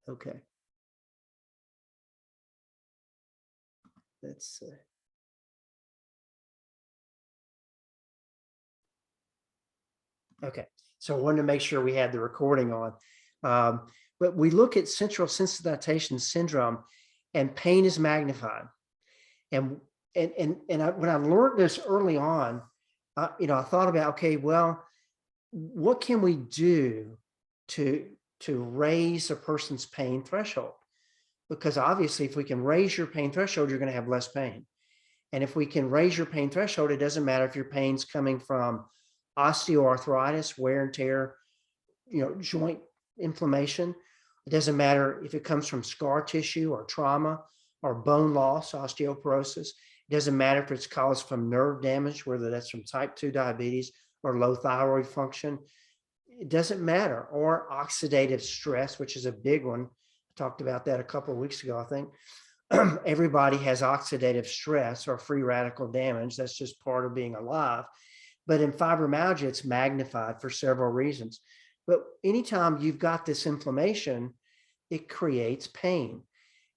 Okay. Let's see. Okay. So I wanted to make sure we had the recording on. But we look at central sensitization syndrome, and pain is magnified. And when I learned this early on, I thought about, okay, well, what can we do to raise a person's pain threshold? Because obviously, if we can raise your pain threshold, you're going to have less pain. And if we can raise your pain threshold, it doesn't matter if your pain's coming from osteoarthritis, wear and tear, joint inflammation. It doesn't matter if it comes from scar tissue or trauma or bone loss, osteoporosis. It doesn't matter if it's caused from nerve damage, whether that's from type 2 diabetes or low thyroid function. It doesn't matter. Or oxidative stress, which is a big one. I talked about that a couple of weeks ago, I think. Everybody has oxidative stress or free radical damage. That's just part of being alive. But in fibromyalgia, it's magnified for several reasons. But anytime you've got this inflammation, it creates pain.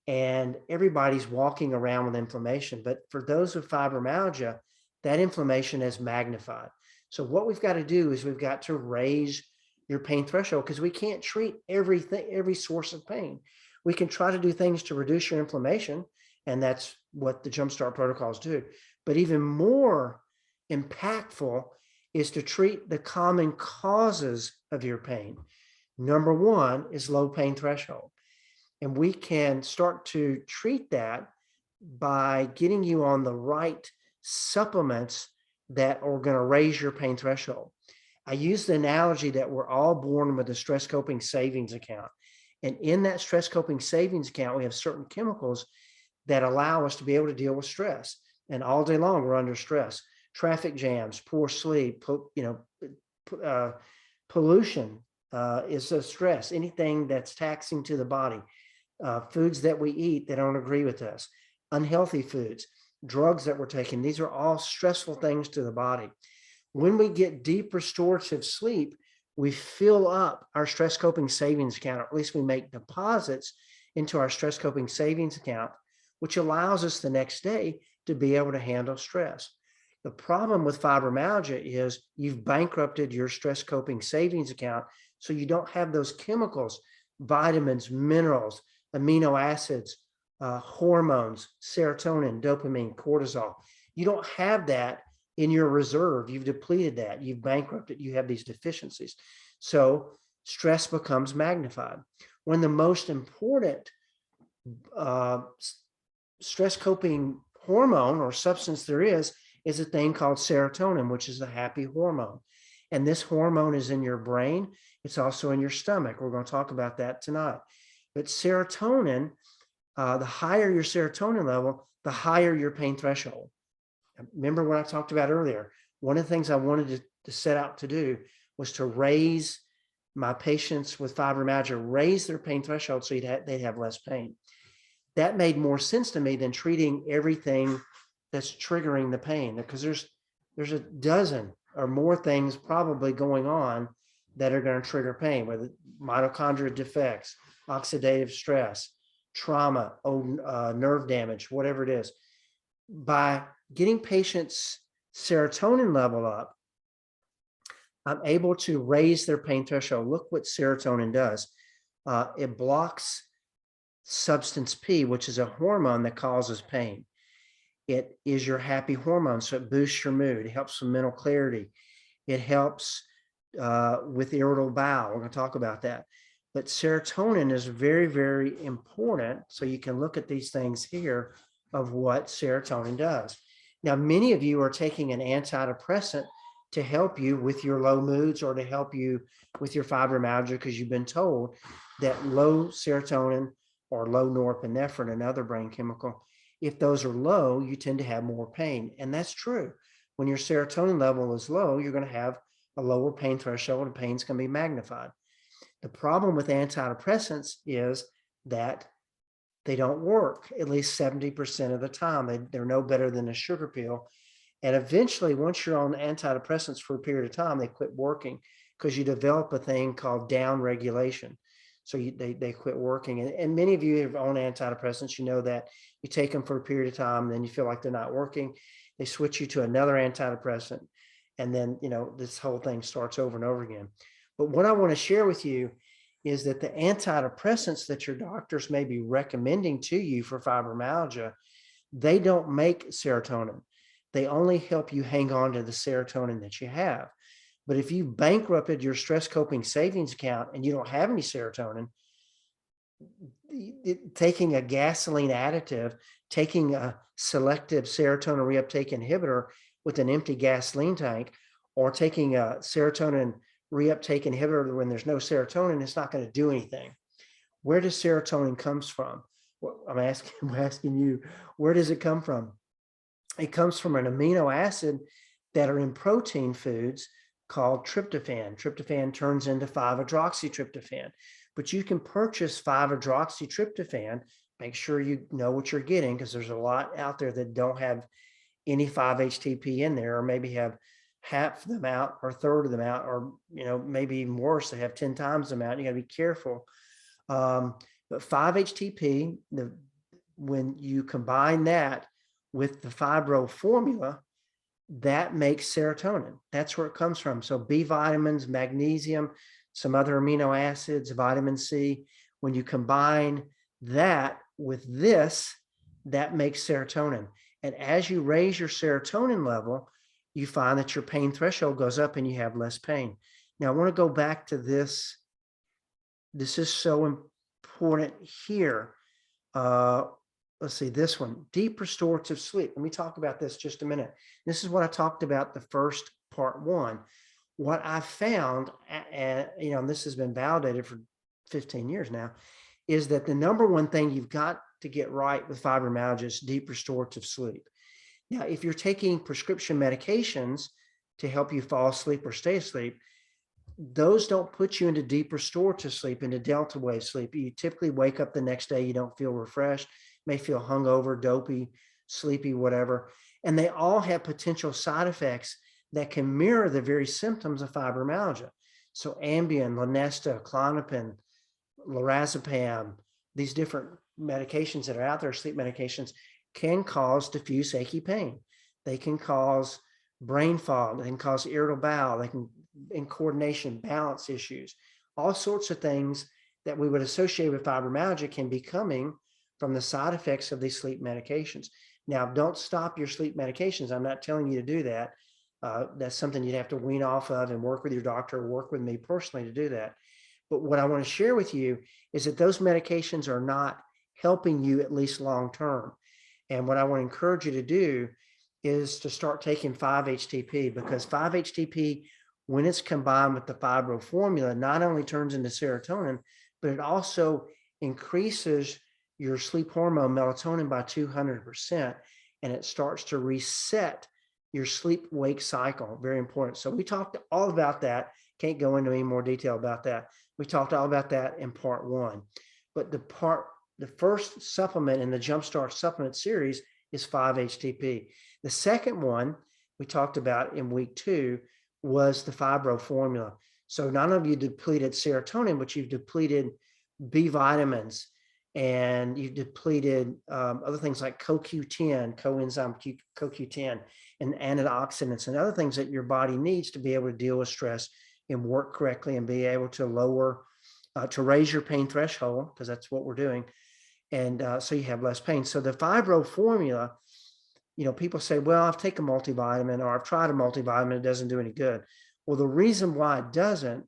And everybody's walking around with inflammation. But for those with fibromyalgia, that inflammation is magnified. So what we've got to do is we've got to raise your pain threshold, because we can't treat every source of pain. We can try to do things to reduce your inflammation, and that's what the Jumpstart protocols do. But even more impactful is to treat the common causes of your pain. Number one is low pain threshold. And we can start to treat that by getting you on the right supplements that are going to raise your pain threshold. I use the analogy that we're all born with a stress coping savings account. And in that stress coping savings account, we have certain chemicals that allow us to be able to deal with stress. And all day long, we're under stress. Traffic jams, poor sleep, pollution is a stress. Anything that's taxing to the body, foods that we eat that don't agree with us, unhealthy foods, drugs that we're taking. These are all stressful things to the body. When we get deep restorative sleep, we fill up our stress coping savings account, or at least we make deposits into our stress coping savings account, which allows us the next day to be able to handle stress. The problem with fibromyalgia is you've bankrupted your stress coping savings account, so you don't have those chemicals, vitamins, minerals, amino acids, hormones, serotonin, dopamine, cortisol. You don't have that in your reserve. You've depleted that. You've bankrupted. You have these deficiencies. So stress becomes magnified. One of the most important stress coping hormone or substance there is a thing called serotonin, which is a happy hormone. And this hormone is in your brain. It's also in your stomach. We're going to talk about that tonight. But serotonin, the higher your serotonin level, the higher your pain threshold. Remember what I talked about earlier? One of the things I wanted to set out to do was to raise my patients with fibromyalgia, raise their pain threshold so they'd have less pain. That made more sense to me than treating everything that's triggering the pain, because there's a dozen or more things probably going on that are going to trigger pain, whether mitochondrial defects, oxidative stress, trauma, nerve damage, whatever it is. By getting patients' serotonin level up, I'm able to raise their pain threshold. Look what serotonin does. It blocks substance P, which is a hormone that causes pain. It is your happy hormone, so it boosts your mood. It helps with mental clarity. It helps with irritable bowel. We're going to talk about that. But serotonin is very, very important. So you can look at these things here of what serotonin does. Now, many of you are taking an antidepressant to help you with your low moods or to help you with your fibromyalgia, because you've been told that low serotonin or low norepinephrine, another brain chemical, if those are low, you tend to have more pain. And that's true. When your serotonin level is low, you're going to have a lower pain threshold and pain's going to be magnified. The problem with antidepressants is that they don't work at least 70% of the time. They're no better than a sugar pill. And eventually, once you're on antidepressants for a period of time, they quit working because you develop a thing called down regulation. So they quit working. And many of you have owned antidepressants, you know that you take them for a period of time, and then you feel like they're not working. They switch you to another antidepressant. And then, this whole thing starts over and over again. But what I want to share with you is that the antidepressants that your doctors may be recommending to you for fibromyalgia, they don't make serotonin. They only help you hang on to the serotonin that you have. But if you bankrupted your stress coping savings account and you don't have any serotonin, taking a gasoline additive, taking a selective serotonin reuptake inhibitor with an empty gasoline tank, or taking a serotonin reuptake inhibitor when there's no serotonin, it's not going to do anything. Where does serotonin comes from? Well, I'm asking you, where does it come from? It comes from an amino acid that are in protein foods called tryptophan. Tryptophan turns into 5-hydroxytryptophan, but you can purchase 5-hydroxytryptophan. Make sure you know what you're getting, because there's a lot out there that don't have any 5-HTP in there, or maybe have half the amount or a third of the amount, or maybe even worse, they have 10 times the amount. You got to be careful. But 5-HTP, when you combine that with the Fibro Formula, that makes serotonin. That's where it comes from. So B vitamins, magnesium, some other amino acids, vitamin C, when you combine that with this, that makes serotonin. And as you raise your serotonin level, you find that your pain threshold goes up and you have less pain. Now, I want to go back to this. This is so important here. Let's see, this one, deep restorative sleep. Let me talk about this just a minute. This is what I talked about the first part 1. What I found, and this has been validated for 15 years now, is that the number one thing you've got to get right with fibromyalgia is deep restorative sleep. Now, if you're taking prescription medications to help you fall asleep or stay asleep, those don't put you into deep restorative sleep, into delta wave sleep. You typically wake up the next day, you don't feel refreshed, may feel hungover, dopey, sleepy, whatever. And they all have potential side effects that can mirror the very symptoms of fibromyalgia. So Ambien, Lunesta, Klonopin, lorazepam, these different medications that are out there, sleep medications, can cause diffuse achy pain. They can cause brain fog. They can cause irritable bowel. They can, in coordination, balance issues. All sorts of things that we would associate with fibromyalgia can be coming from the side effects of these sleep medications. Now, don't stop your sleep medications. I'm not telling you to do that. That's something you'd have to wean off of and work with your doctor, or work with me personally to do that. But what I want to share with you is that those medications are not helping you, at least long term. And what I want to encourage you to do is to start taking 5-HTP, because 5-HTP, when it's combined with the Fibro Formula, not only turns into serotonin, but it also increases your sleep hormone melatonin by 200%, and it starts to reset your sleep-wake cycle. Very important. So we talked all about that. Can't go into any more detail about that. We talked all about that in part 1. But the first supplement in the Jumpstart supplement series is 5-HTP. The second one we talked about in week 2 was the Fibro Formula. So not only have you depleted serotonin, but you've depleted B vitamins, and you've depleted other things like CoQ10, coenzyme CoQ10, and antioxidants, and other things that your body needs to be able to deal with stress and work correctly, and be able to to raise your pain threshold, because that's what we're doing. And so you have less pain. So the Fibro Formula, people say, well, I've taken a multivitamin, or I've tried a multivitamin, it doesn't do any good. Well, the reason why it doesn't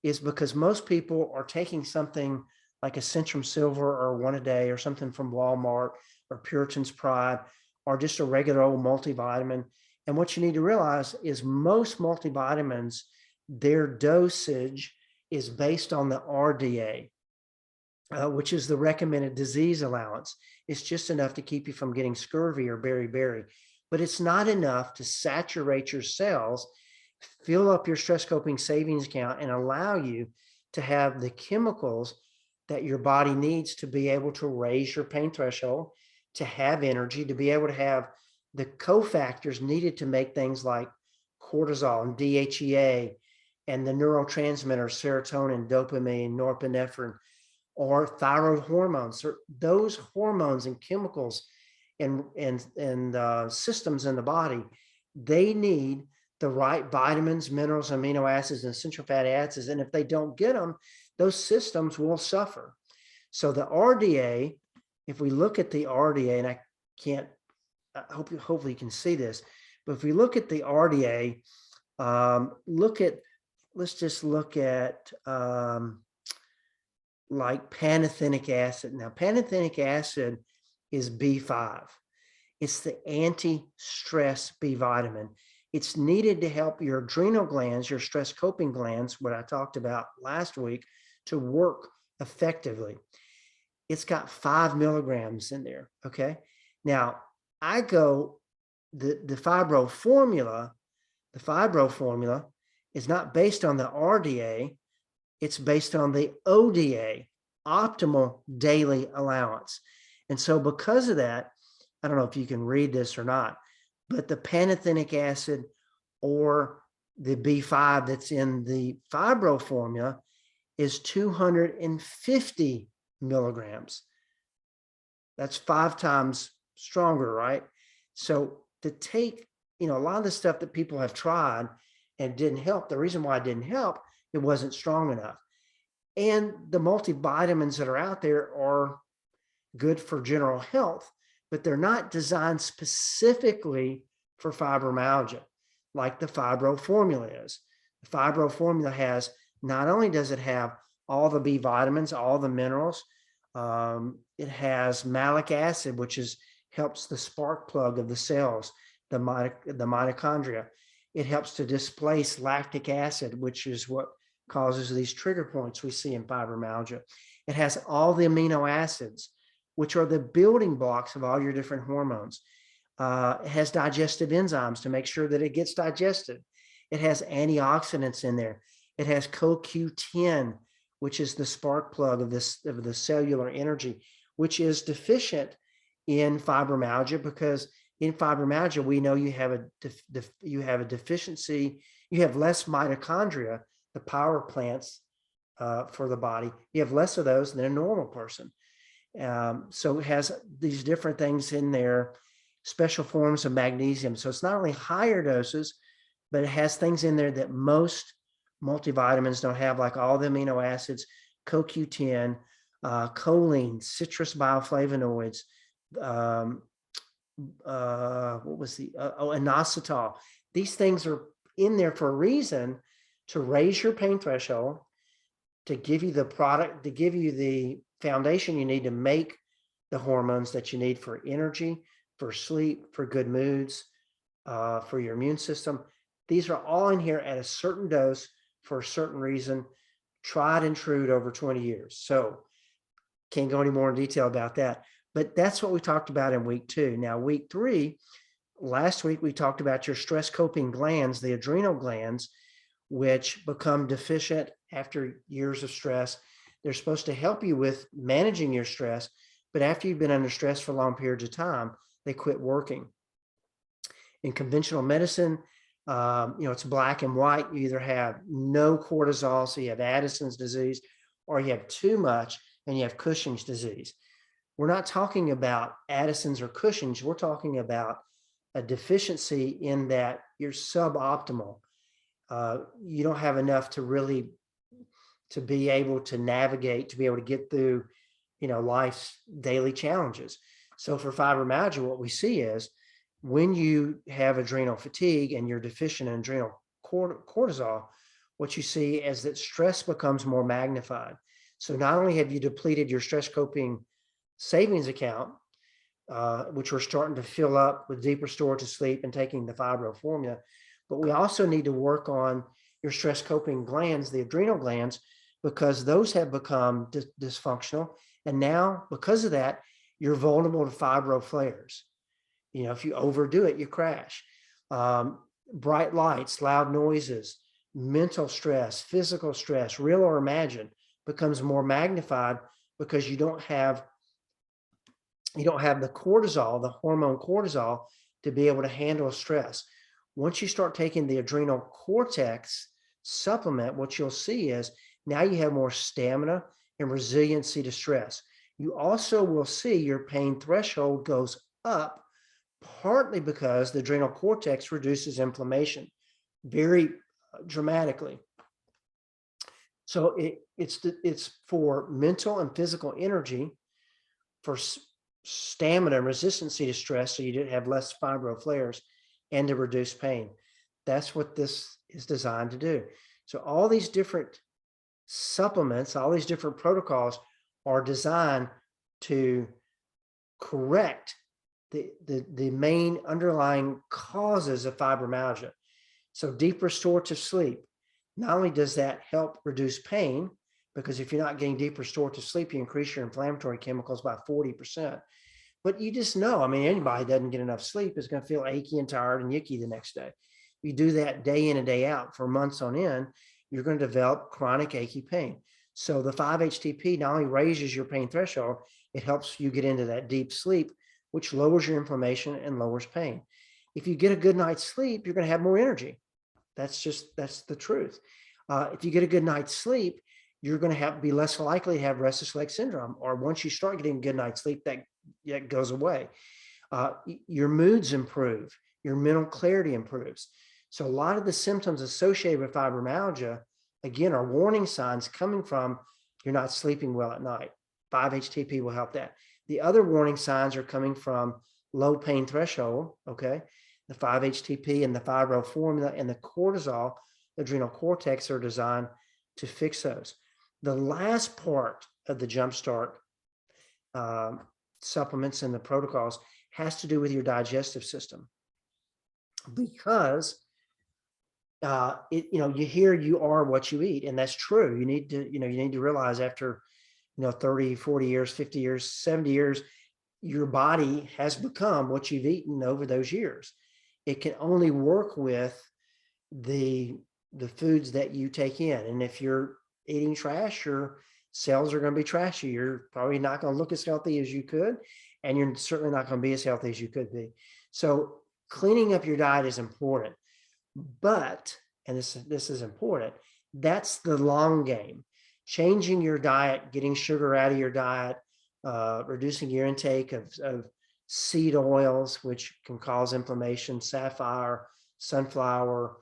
is because most people are taking something like a Centrum Silver, or One A Day, or something from Walmart, or Puritan's Pride, or just a regular old multivitamin. And what you need to realize is most multivitamins, their dosage is based on the RDA, which is the recommended disease allowance. It's just enough to keep you from getting scurvy or beriberi, but it's not enough to saturate your cells, fill up your stress coping savings account, and allow you to have the chemicals that your body needs to be able to raise your pain threshold, to have energy, to be able to have the cofactors needed to make things like cortisol and DHEA, and the neurotransmitters, serotonin, dopamine, norepinephrine, or thyroid hormones, or those hormones and chemicals and systems in the body, they need the right vitamins, minerals, amino acids, and essential fatty acids. And if they don't get them, those systems will suffer. So the RDA, if we look at the RDA, and I can't, hopefully you can see this, but if we look at the RDA, let's just look at like pantothenic acid. Now, pantothenic acid is B5. It's the anti-stress B vitamin. It's needed to help your adrenal glands, your stress coping glands, what I talked about last week, to work effectively. It's got 5 milligrams in there. Okay. Now I go, the Fibro Formula, is not based on the RDA. It's based on the ODA, optimal daily allowance. And so because of that, I don't know if you can read this or not, but the pantothenic acid or the B5 that's in the Fibro Formula is 250 milligrams. That's 5 times stronger, right? So to take, a lot of the stuff that people have tried and didn't help, the reason why it didn't help, it wasn't strong enough. And the multivitamins that are out there are good for general health, but they're not designed specifically for fibromyalgia like the Fibro Formula is. The Fibro Formula has, not only does it have all the B vitamins, all the minerals, it has malic acid, which helps the spark plug of the cells, the mitochondria. It helps to displace lactic acid, which is what causes these trigger points we see in fibromyalgia. It has all the amino acids, which are the building blocks of all your different hormones. It has digestive enzymes to make sure that it gets digested. It has antioxidants in there. It has CoQ10, which is the spark plug of the cellular energy, which is deficient in fibromyalgia, because in fibromyalgia we know you have a deficiency. You have less mitochondria, the power plants for the body. You have less of those than a normal person. So it has these different things in there, special forms of magnesium. So it's not only higher doses, but it has things in there that most multivitamins don't have, like all the amino acids, CoQ10, choline, citrus bioflavonoids, inositol. These things are in there for a reason, to raise your pain threshold, to give you the product, to give you the foundation you need to make the hormones that you need for energy, for sleep, for good moods, for your immune system. These are all in here at a certain dose for a certain reason, tried and true over 20 years. So can't go any more in detail about that, but that's what we talked about in week 2. Now, week 3, last week, we talked about your stress coping glands, the adrenal glands, which become deficient after years of stress. They're supposed to help you with managing your stress, but after you've been under stress for long periods of time, they quit working. In conventional medicine, it's black and white. You either have no cortisol, so you have Addison's disease, or you have too much and you have Cushing's disease. We're not talking about Addison's or Cushing's. We're talking about a deficiency in that you're suboptimal. You don't have enough to be able to navigate, to be able to get through, life's daily challenges. So for fibromyalgia, what we see is when you have adrenal fatigue and you're deficient in adrenal cortisol, what you see is that stress becomes more magnified. So not only have you depleted your stress coping savings account, which we're starting to fill up with deep restorative sleep and taking the Fibro Formula, but we also need to work on your stress coping glands, the adrenal glands, because those have become dysfunctional. And now, because of that, you're vulnerable to fibro flares. If you overdo it, you crash. Bright lights, loud noises, mental stress, physical stress, real or imagined, becomes more magnified because you don't have the cortisol, the hormone cortisol, to be able to handle stress. Once you start taking the adrenal cortex supplement, what you'll see is now you have more stamina, and resiliency to stress. You also will see your pain threshold goes up, partly because the adrenal cortex reduces inflammation very dramatically. So it's for mental and physical energy, for stamina and resistancy to stress, so you didn't have less fibro flares, and to reduce pain. That's what this is designed to do. So all these different supplements, all these different protocols are designed to correct the main underlying causes of fibromyalgia. So deep restorative sleep, not only does that help reduce pain, because if you're not getting deep restorative sleep, you increase your inflammatory chemicals by 40%. But you just know, I mean, anybody who doesn't get enough sleep is going to feel achy and tired and yicky the next day. You do that day in and day out for months on end, you're going to develop chronic achy pain. So the 5-HTP not only raises your pain threshold, it helps you get into that deep sleep, which lowers your inflammation and lowers pain. If you get a good night's sleep, you're going to have more energy. That's the truth. If you get a good night's sleep, you're going to be less likely to have restless leg syndrome, or once you start getting a good night's sleep, that goes away. Your moods improve, your mental clarity improves. So a lot of the symptoms associated with fibromyalgia, again, are warning signs coming from you're not sleeping well at night. 5-HTP will help that. The other warning signs are coming from low pain threshold, okay? The 5-HTP and the Fibro Formula and the cortisol, adrenal cortex, are designed to fix those. The last part of the Jumpstart supplements and the protocols has to do with your digestive system, because you hear you are what you eat, and that's true. You need to realize after 30, 40 years, 50 years, 70 years, your body has become what you've eaten over those years. It can only work with the foods that you take in. And if you're eating trash, your cells are going to be trashy. You're probably not going to look as healthy as you could, and you're certainly not going to be as healthy as you could be. So cleaning up your diet is important. But, and this is important, that's the long game. Changing your diet, getting sugar out of your diet, reducing your intake of seed oils, which can cause inflammation, safflower, sunflower,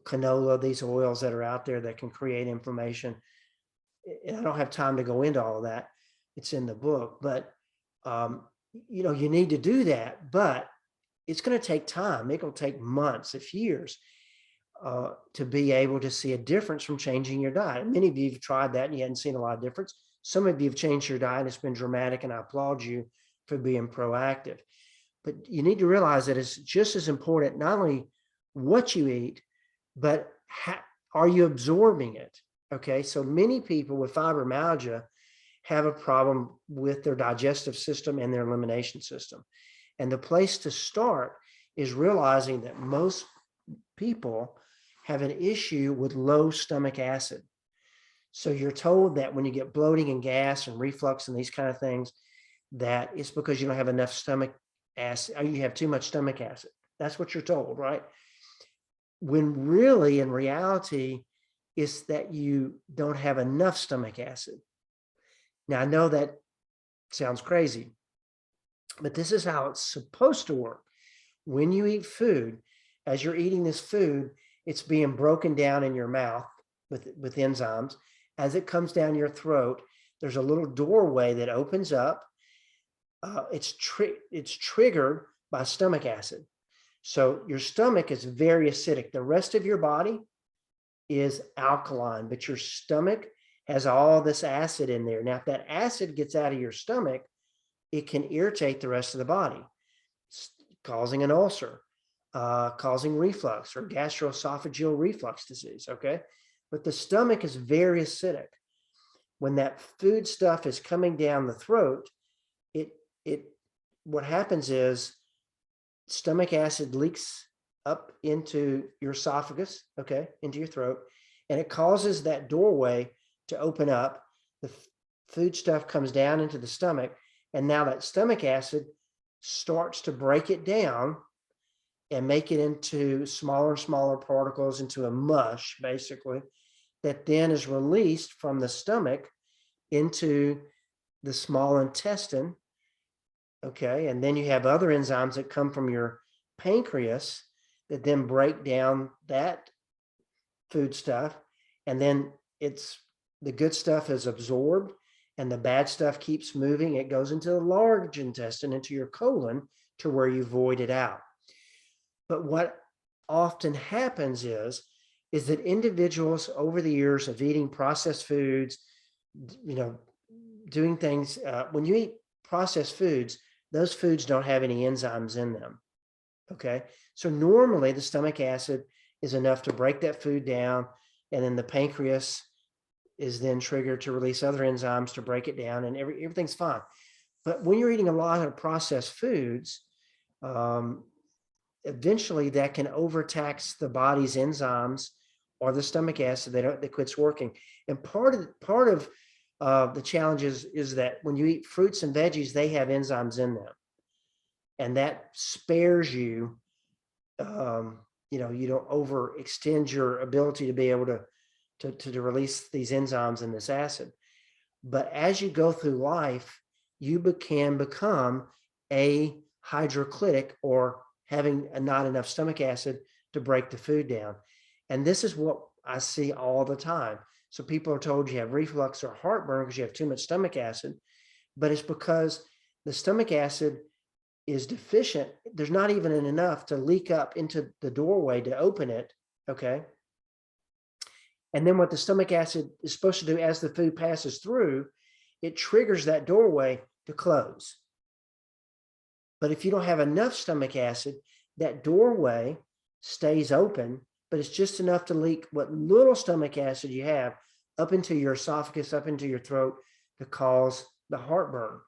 canola, these oils that are out there that can create inflammation. And I don't have time to go into all of that. It's in the book, but you need to do that, but it's going to take time. It will take months, if years, to be able to see a difference from changing your diet. Many of you have tried that and you hadn't seen a lot of difference. Some of you have changed your diet. It's been dramatic, and I applaud you for being proactive. But you need to realize that it's just as important, not only what you eat, but are you absorbing it? Okay, so many people with fibromyalgia have a problem with their digestive system and their elimination system. And the place to start is realizing that most people have an issue with low stomach acid. So you're told that when you get bloating and gas and reflux and these kind of things, that it's because you don't have enough stomach acid, or you have too much stomach acid. That's what you're told, right? When really, in reality, it's that you don't have enough stomach acid. Now, I know that sounds crazy, but this is how it's supposed to work. When you eat food, as you're eating this food, it's being broken down in your mouth with enzymes. As it comes down your throat, there's a little doorway that opens up. It's triggered by stomach acid. So your stomach is very acidic. The rest of your body is alkaline, but your stomach has all this acid in there. Now, if that acid gets out of your stomach, it can irritate the rest of the body, causing an ulcer, causing reflux or gastroesophageal reflux disease, okay? But the stomach is very acidic. When that food stuff is coming down the throat, what happens is stomach acid leaks up into your esophagus, okay, into your throat, and it causes that doorway to open up. The food stuff comes down into the stomach, and now that stomach acid starts to break it down and make it into smaller and smaller particles, into a mush, basically, that then is released from the stomach into the small intestine. Okay. And then you have other enzymes that come from your pancreas that then break down that food stuff. And then the good stuff is absorbed and the bad stuff keeps moving. It goes into the large intestine, into your colon, to where you void it out. But what often happens is that individuals over the years of eating processed foods, doing things, when you eat processed foods, those foods don't have any enzymes in them. Okay. So normally the stomach acid is enough to break that food down, and then the pancreas is then triggered to release other enzymes to break it down, and everything's fine. But when you're eating a lot of processed foods, eventually that can overtax the body's enzymes or the stomach acid. That quits working. And part of the challenge is that when you eat fruits and veggies, they have enzymes in them, and that spares you. You don't overextend your ability to be able to release these enzymes and this acid. But as you go through life, you can become a hydrolytic, or having not enough stomach acid to break the food down. And this is what I see all the time. So people are told you have reflux or heartburn because you have too much stomach acid, but it's because the stomach acid is deficient. There's not even enough to leak up into the doorway to open it. Okay. And then what the stomach acid is supposed to do as the food passes through, it triggers that doorway to close. But if you don't have enough stomach acid, that doorway stays open, but it's just enough to leak what little stomach acid you have up into your esophagus, up into your throat, to cause the heartburn.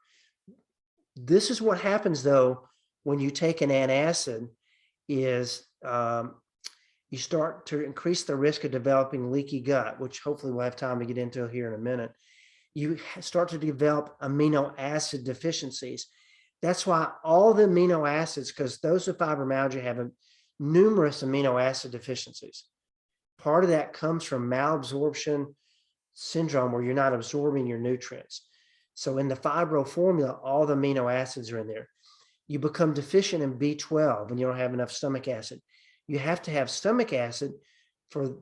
This is what happens though when you take an antacid, is you start to increase the risk of developing leaky gut, which hopefully we'll have time to get into here in a minute. You start to develop amino acid deficiencies. That's why all the amino acids, because those with fibromyalgia have numerous amino acid deficiencies. Part of that comes from malabsorption syndrome, where you're not absorbing your nutrients. So in the Fibro Formula, all the amino acids are in there. You become deficient in B12 when you don't have enough stomach acid. You have to have stomach acid for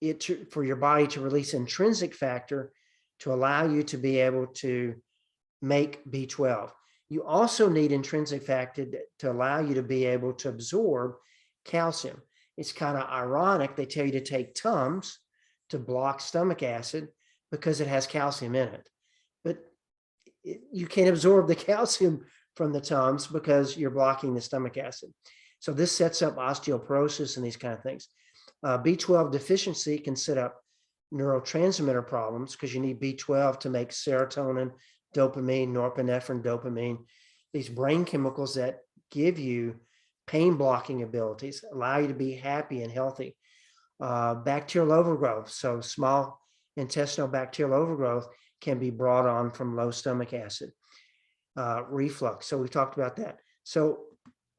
your body to release intrinsic factor to allow you to be able to make B12. You also need intrinsic factor to allow you to be able to absorb calcium. It's kind of ironic. They tell you to take Tums to block stomach acid because it has calcium in it. But you can't absorb the calcium from the Tums because you're blocking the stomach acid. So this sets up osteoporosis and these kind of things. B12 deficiency can set up neurotransmitter problems because you need B12 to make serotonin, dopamine, norepinephrine, dopamine, these brain chemicals that give you pain blocking abilities, allow you to be happy and healthy. Bacterial overgrowth. So small intestinal bacterial overgrowth can be brought on from low stomach acid. Reflux. So we talked about that. So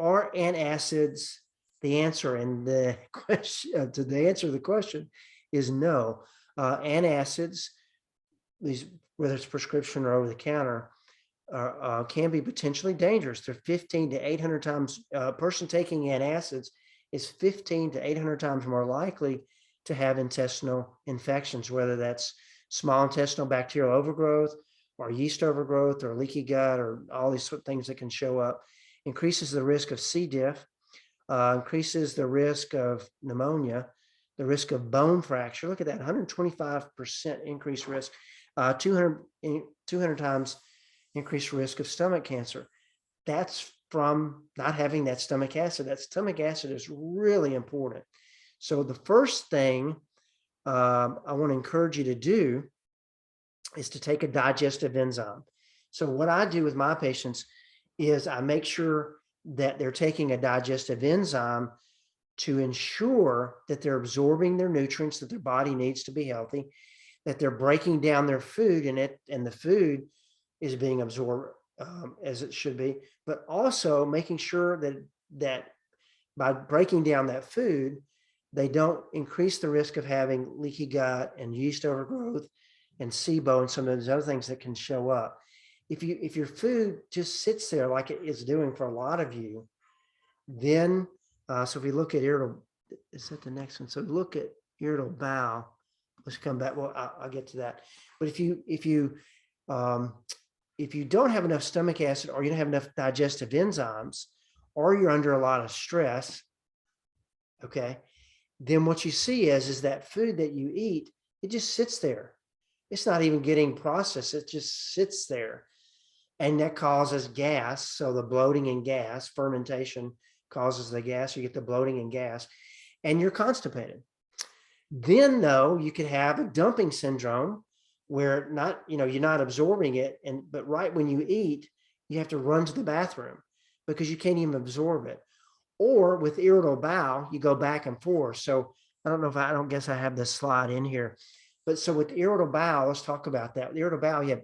are antacids the answer? And the question to the answer to the question is no. Antacids, these, whether it's prescription or over the counter, can be potentially dangerous. They're 15 to 800 times. A person taking antacids is 15 to 800 times more likely to have intestinal infections, whether that's small intestinal bacterial overgrowth or yeast overgrowth or leaky gut or all these things that can show up. Increases the risk of C. diff, increases the risk of pneumonia, the risk of bone fracture. Look at that, 125% increased risk, 200 times increased risk of stomach cancer. That's from not having that stomach acid. That stomach acid is really important. So the first thing I want to encourage you to do is to take a digestive enzyme. So what I do with my patients is I make sure that they're taking a digestive enzyme to ensure that they're absorbing their nutrients that their body needs to be healthy, that they're breaking down their food and the food is being absorbed as it should be, but also making sure that by breaking down that food, they don't increase the risk of having leaky gut and yeast overgrowth and SIBO and some of those other things that can show up. If your food just sits there like it is doing for a lot of you, then so if we look at irritable, is that the next one? So look at irritable bowel. Let's come back. Well, I'll get to that. But if you don't have enough stomach acid, or you don't have enough digestive enzymes, or you're under a lot of stress, okay, then what you see is that food that you eat, it just sits there. It's not even getting processed. It just sits there. And that causes gas. So the bloating and gas, fermentation causes the gas. You get the bloating and gas, and you're constipated. Then, though, you could have a dumping syndrome where you're not absorbing it. But right when you eat, you have to run to the bathroom because you can't even absorb it. Or with irritable bowel, you go back and forth. So I don't guess I have this slide in here. But so with irritable bowel, let's talk about that. With irritable bowel, you have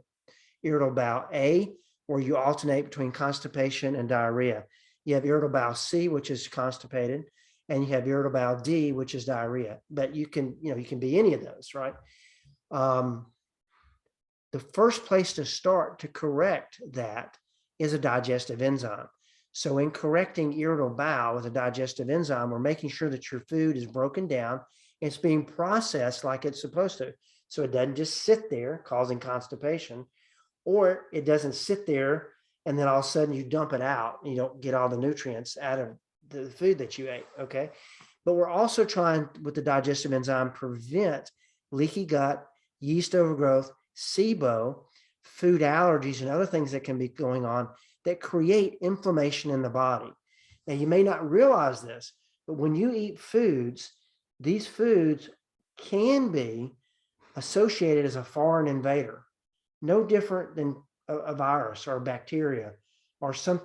irritable bowel A, where you alternate between constipation and diarrhea. You have irritable bowel C, which is constipated, and you have irritable bowel D, which is diarrhea. But you can be any of those, right? The first place to start to correct that is a digestive enzyme. So in correcting irritable bowel with a digestive enzyme, we're making sure that your food is broken down. It's being processed like it's supposed to. So it doesn't just sit there causing constipation, or it doesn't sit there and then all of a sudden you dump it out and you don't get all the nutrients out of the food that you ate, okay? But we're also trying, with the digestive enzyme, prevent leaky gut, yeast overgrowth, SIBO, food allergies, and other things that can be going on that create inflammation in the body. Now, you may not realize this, but when you eat foods, these foods can be associated as a foreign invader, no different than a virus or a bacteria or some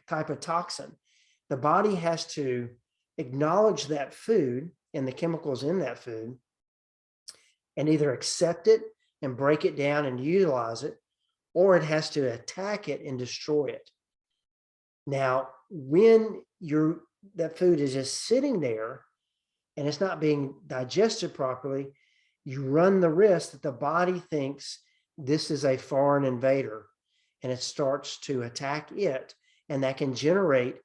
type of toxin. The body has to acknowledge that food and the chemicals in that food and either accept it and break it down and utilize it, or it has to attack it and destroy it. Now, when that food is just sitting there and it's not being digested properly, you run the risk that the body thinks this is a foreign invader and it starts to attack it, and that can generate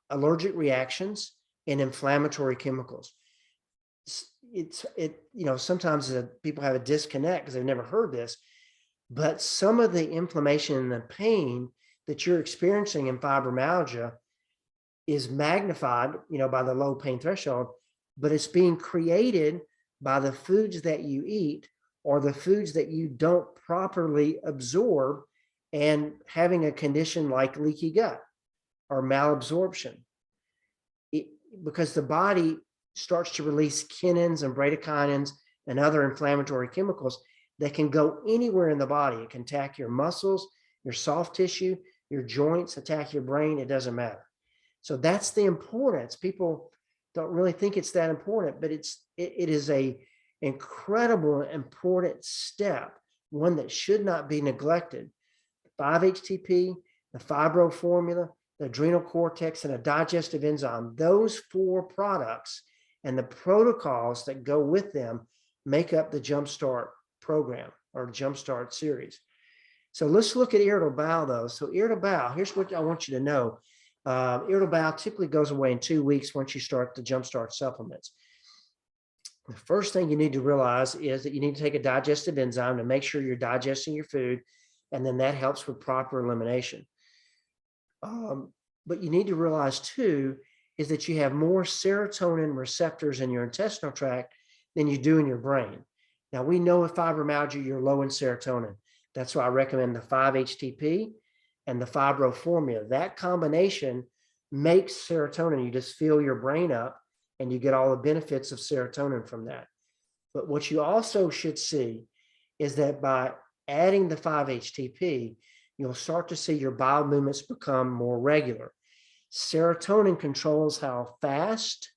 allergic reactions and inflammatory chemicals. Sometimes people have a disconnect because they've never heard this, but some of the inflammation and the pain that you're experiencing in fibromyalgia is magnified, by the low pain threshold, but it's being created by the foods that you eat or the foods that you don't properly absorb, and having a condition like leaky gut or malabsorption. Because the body starts to release kinins and bradykinin and other inflammatory chemicals that can go anywhere in the body. It can attack your muscles, your soft tissue, your joints, attack your brain. It doesn't matter. So that's the importance. People don't really think it's that important, but it is a incredible important step, one that should not be neglected. 5-HTP, the Fibro Formula, the adrenal cortex, and a digestive enzyme, those 4 products and the protocols that go with them make up the Jumpstart program or Jumpstart series. So let's look at irritable bowel, though. So irritable bowel, here's what I want you to know. Irritable bowel typically goes away in 2 weeks once you start the Jumpstart supplements. The first thing you need to realize is that you need to take a digestive enzyme to make sure you're digesting your food, and then that helps with proper elimination. But you need to realize, too, is that you have more serotonin receptors in your intestinal tract than you do in your brain. Now, we know with fibromyalgia, you're low in serotonin. That's why I recommend the 5-HTP and the Fibro Formula. That combination makes serotonin. You just fill your brain up and you get all the benefits of serotonin from that. But what you also should see is that by adding the 5-HTP, you'll start to see your bowel movements become more regular. Serotonin controls how fast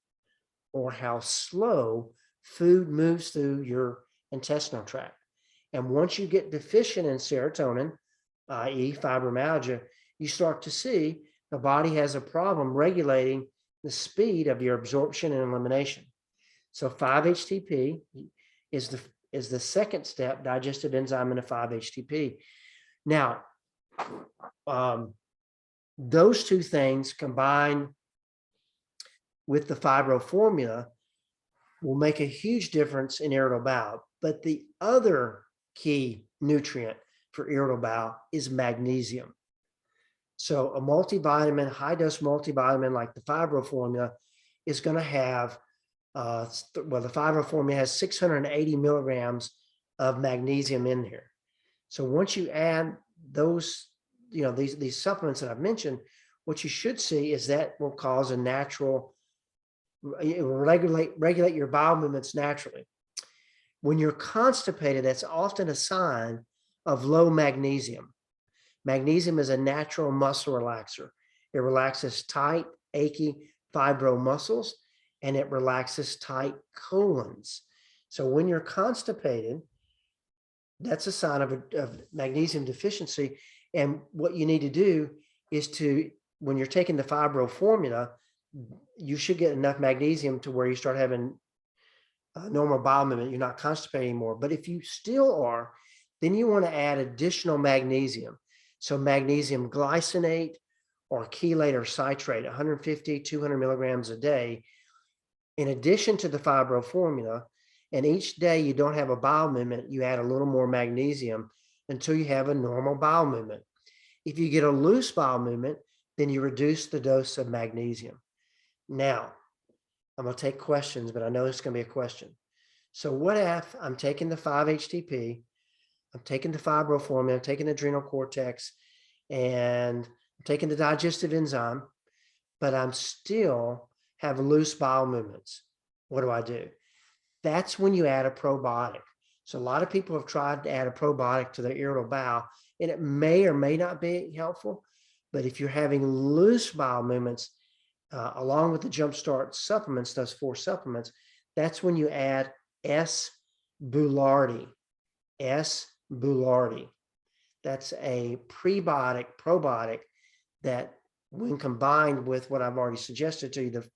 or how slow food moves through your intestinal tract. And once you get deficient in serotonin, i.e. fibromyalgia, you start to see the body has a problem regulating the speed of your absorption and elimination. So 5-HTP is is the second step, digestive enzyme and a 5-HTP. Now, those two things combined with the Fibro Formula will make a huge difference in irritable bowel. But the other key nutrient for irritable bowel is magnesium. So a multivitamin, high dose multivitamin like the Fibro Formula is going to have, well, the Fibro Formula has 680 milligrams of magnesium in there. So once you add those, these supplements that I've mentioned, what you should see is that will cause a natural, it will regulate your bowel movements naturally. When you're constipated, that's often a sign of low magnesium. Magnesium is a natural muscle relaxer. It relaxes tight, achy, fibro muscles, and it relaxes tight colons. So when you're constipated, that's a sign of magnesium deficiency. And what you need to do is when you're taking the Fibro Formula, you should get enough magnesium to where you start having a normal bowel movement. You're not constipated anymore. But if you still are, then you want to add additional magnesium. So magnesium glycinate or chelate or citrate, 150, 200 milligrams a day, in addition to the Fibro Formula. And each day you don't have a bowel movement, you add a little more magnesium until you have a normal bowel movement. If you get a loose bowel movement, then you reduce the dose of magnesium. Now, I'm going to take questions, but I know it's going to be a question. So what if I'm taking the 5-HTP, I'm taking the Fibro Formula, I'm taking the adrenal cortex, and I'm taking the digestive enzyme, but I'm still have loose bowel movements? What do I do? That's when you add a probiotic. So a lot of people have tried to add a probiotic to their irritable bowel, and it may or may not be helpful. But if you're having loose bowel movements, along with the Jumpstart supplements, those 4 supplements, that's when you add S. boulardii. S. boulardii. That's a probiotic that, when combined with what I've already suggested to you, the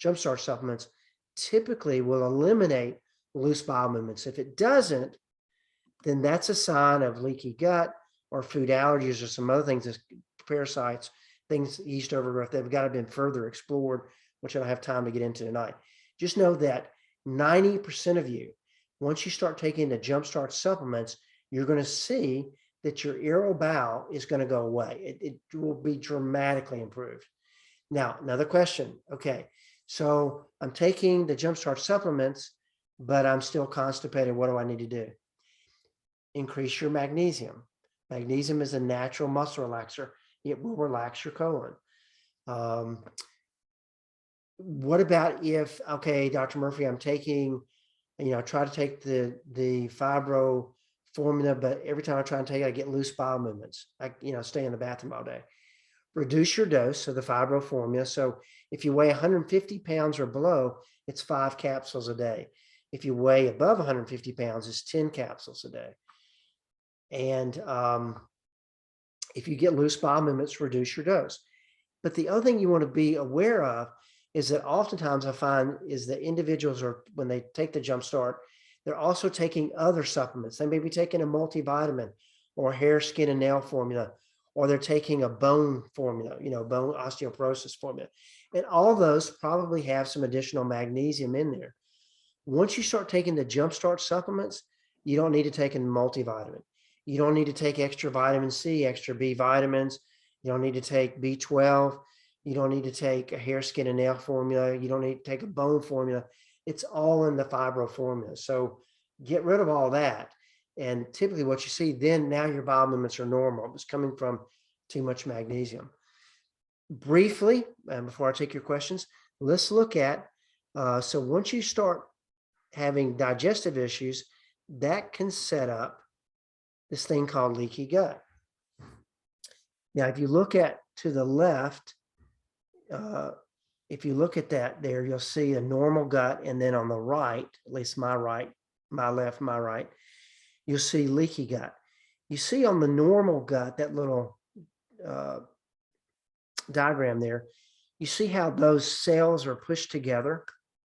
Jumpstart supplements, typically will eliminate loose bowel movements. If it doesn't, then that's a sign of leaky gut or food allergies or some other things, parasites, things, yeast overgrowth, that have got to be further explored, which I don't have time to get into tonight. Just know that 90% of you, once you start taking the Jumpstart supplements, you're going to see that your irritable bowel is going to go away. It will be dramatically improved. Now, another question. Okay, so I'm taking the Jumpstart supplements, but I'm still constipated. What do I need to do? Increase your magnesium. Magnesium is a natural muscle relaxer. It will relax your colon. What about if, okay, Dr. Murphree, I'm taking, try to take the Fibro Formula, but every time I try and take it, I get loose bowel movements. I, stay in the bathroom all day. Reduce your dose of the Fibro Formula. So if you weigh 150 pounds or below, it's 5 capsules a day. If you weigh above 150 pounds, it's 10 capsules a day. And if you get loose bowel movements, reduce your dose. But the other thing you want to be aware of is that oftentimes I find is that individuals are, when they take the Jumpstart, they're also taking other supplements. They may be taking a multivitamin or hair, skin, and nail formula, or they're taking a bone formula, bone osteoporosis formula. And all those probably have some additional magnesium in there. Once you start taking the Jumpstart supplements, you don't need to take a multivitamin. You don't need to take extra vitamin C, extra B vitamins. You don't need to take B12. You don't need to take a hair, skin, and nail formula. You don't need to take a bone formula. It's all in the Fibro Formula. So get rid of all that. And typically what you see then, now your bowel movements are normal. It's coming from too much magnesium. Briefly, and before I take your questions, let's look at, so once you start having digestive issues, that can set up this thing called leaky gut. Now, if you look at to the left, if you look at that there, you'll see a normal gut. And then on the right, at least my right, my left, my right, you'll see leaky gut. You see on the normal gut, that little diagram there, you see how those cells are pushed together.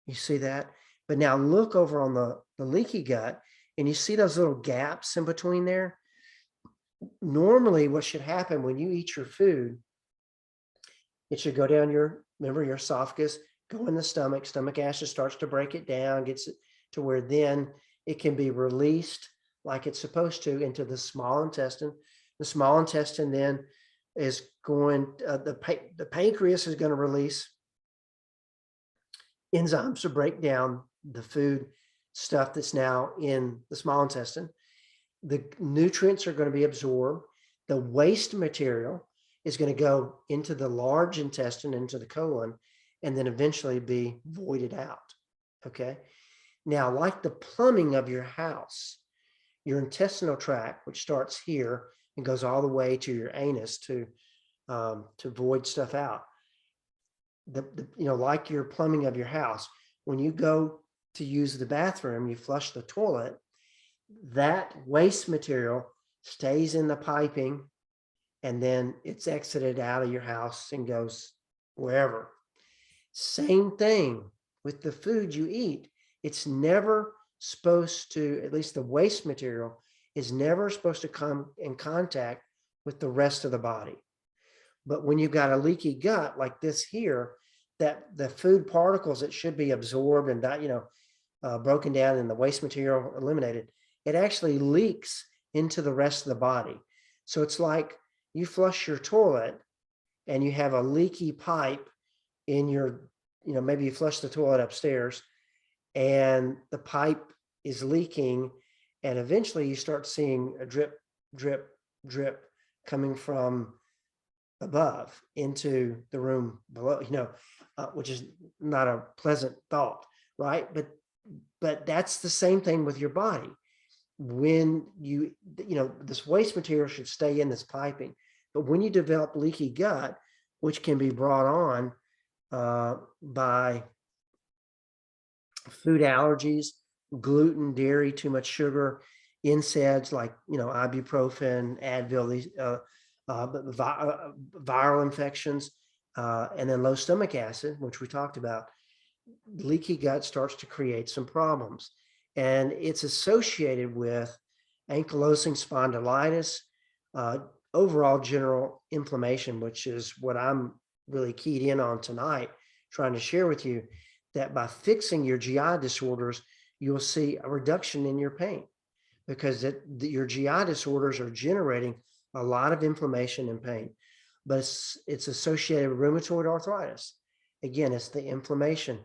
You see that? But now look over on the leaky gut, And you see those little gaps in between there? Normally, what should happen when you eat your food, it should go down remember your esophagus, go in the stomach, stomach acid starts to break it down, gets it to where then it can be released like it's supposed to into the small intestine. The small intestine then is going, the pancreas is going to release enzymes to break down the food stuff that's now in the small intestine. The nutrients are going to be absorbed. The waste material is going to go into the large intestine, into the colon, and then eventually be voided out. Okay. Now, like the plumbing of your house, your intestinal tract, which starts here and goes all the way to your anus to void stuff out. Like your plumbing of your house, when you go to use the bathroom, you flush the toilet, that waste material stays in the piping and then it's exited out of your house and goes wherever. Same thing with the food you eat. It's never supposed to, at least the waste material is never supposed to come in contact with the rest of the body. But when you've got a leaky gut like this here, that the food particles that should be absorbed and broken down and the waste material eliminated, it actually leaks into the rest of the body. So it's like you flush your toilet and you have a leaky pipe in your, maybe you flush the toilet upstairs and the pipe is leaking, and eventually you start seeing a drip, drip, drip coming from above into the room below, which is not a pleasant thought, right? But that's the same thing with your body. When this waste material should stay in this piping, but when you develop leaky gut, which can be brought on by food allergies, gluten, dairy, too much sugar, NSAIDs like ibuprofen, Advil, these viral infections, and then low stomach acid, which we talked about. Leaky gut starts to create some problems, and it's associated with ankylosing spondylitis, overall general inflammation, which is what I'm really keyed in on tonight, trying to share with you that by fixing your GI disorders, you'll see a reduction in your pain, because your GI disorders are generating a lot of inflammation and pain. But it's associated with rheumatoid arthritis. Again, it's the inflammation.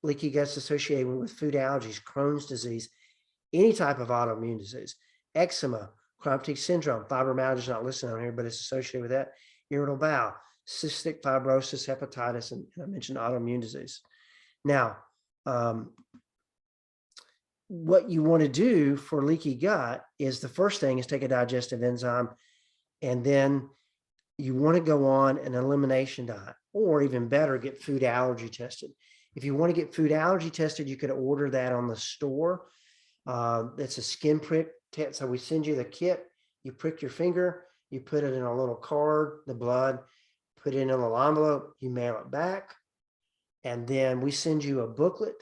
Leaky gut's associated with food allergies, Crohn's disease, any type of autoimmune disease, eczema, chronic fatigue syndrome, fibromyalgia is not listed on here, but it's associated with that, irritable bowel, cystic fibrosis, hepatitis, and I mentioned autoimmune disease. Now, what you want to do for leaky gut is, the first thing is take a digestive enzyme, and then you want to go on an elimination diet, or even better, get food allergy tested. If you want to get food allergy tested, you could order that on the store. It's a skin prick test. So we send you the kit, you prick your finger, you put it in a little card, the blood, put it in a little envelope, you mail it back, and then we send you a booklet,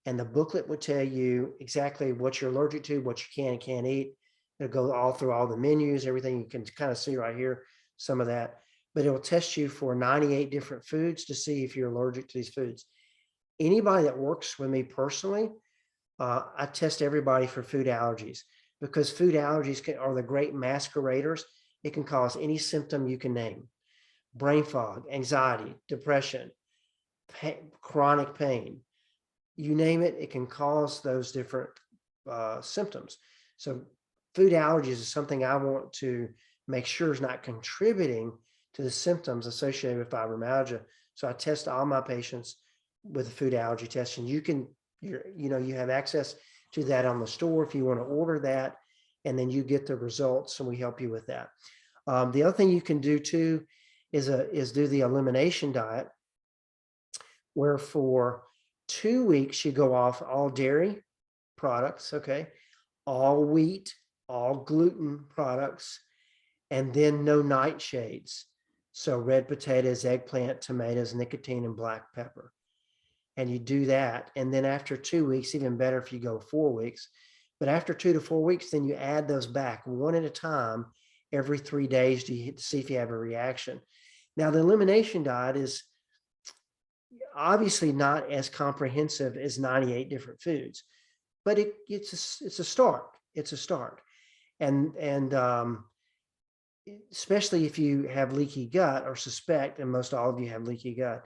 and the booklet would tell you exactly what you're allergic to, what you can and can't eat. It'll go all through all the menus, everything. You can kind of see right here, some of that, but it'll test you for 98 different foods to see if you're allergic to these foods. Anybody that works with me personally, I test everybody for food allergies, because food allergies are the great masqueraders. It can cause any symptom you can name: brain fog, anxiety, depression, chronic pain, you name it, it can cause those different symptoms. So food allergies is something I want to make sure is not contributing to the symptoms associated with fibromyalgia. So I test all my patients with a food allergy test, and you have access to that on the store if you want to order that, and then you get the results, and we help you with that. The other thing you can do too is do the elimination diet, where for 2 weeks you go off all dairy products, okay, all wheat, all gluten products, and then no nightshades. So red potatoes, eggplant, tomatoes, nicotine, and black pepper. And you do that. And then after 2 weeks, even better if you go 4 weeks, But after 2 to 4 weeks, then you add those back one at a time every 3 days to see if you have a reaction. Now, the elimination diet is obviously not as comprehensive as 98 different foods, but it's a start. It's a start. And especially if you have leaky gut or suspect, and most all of you have leaky gut,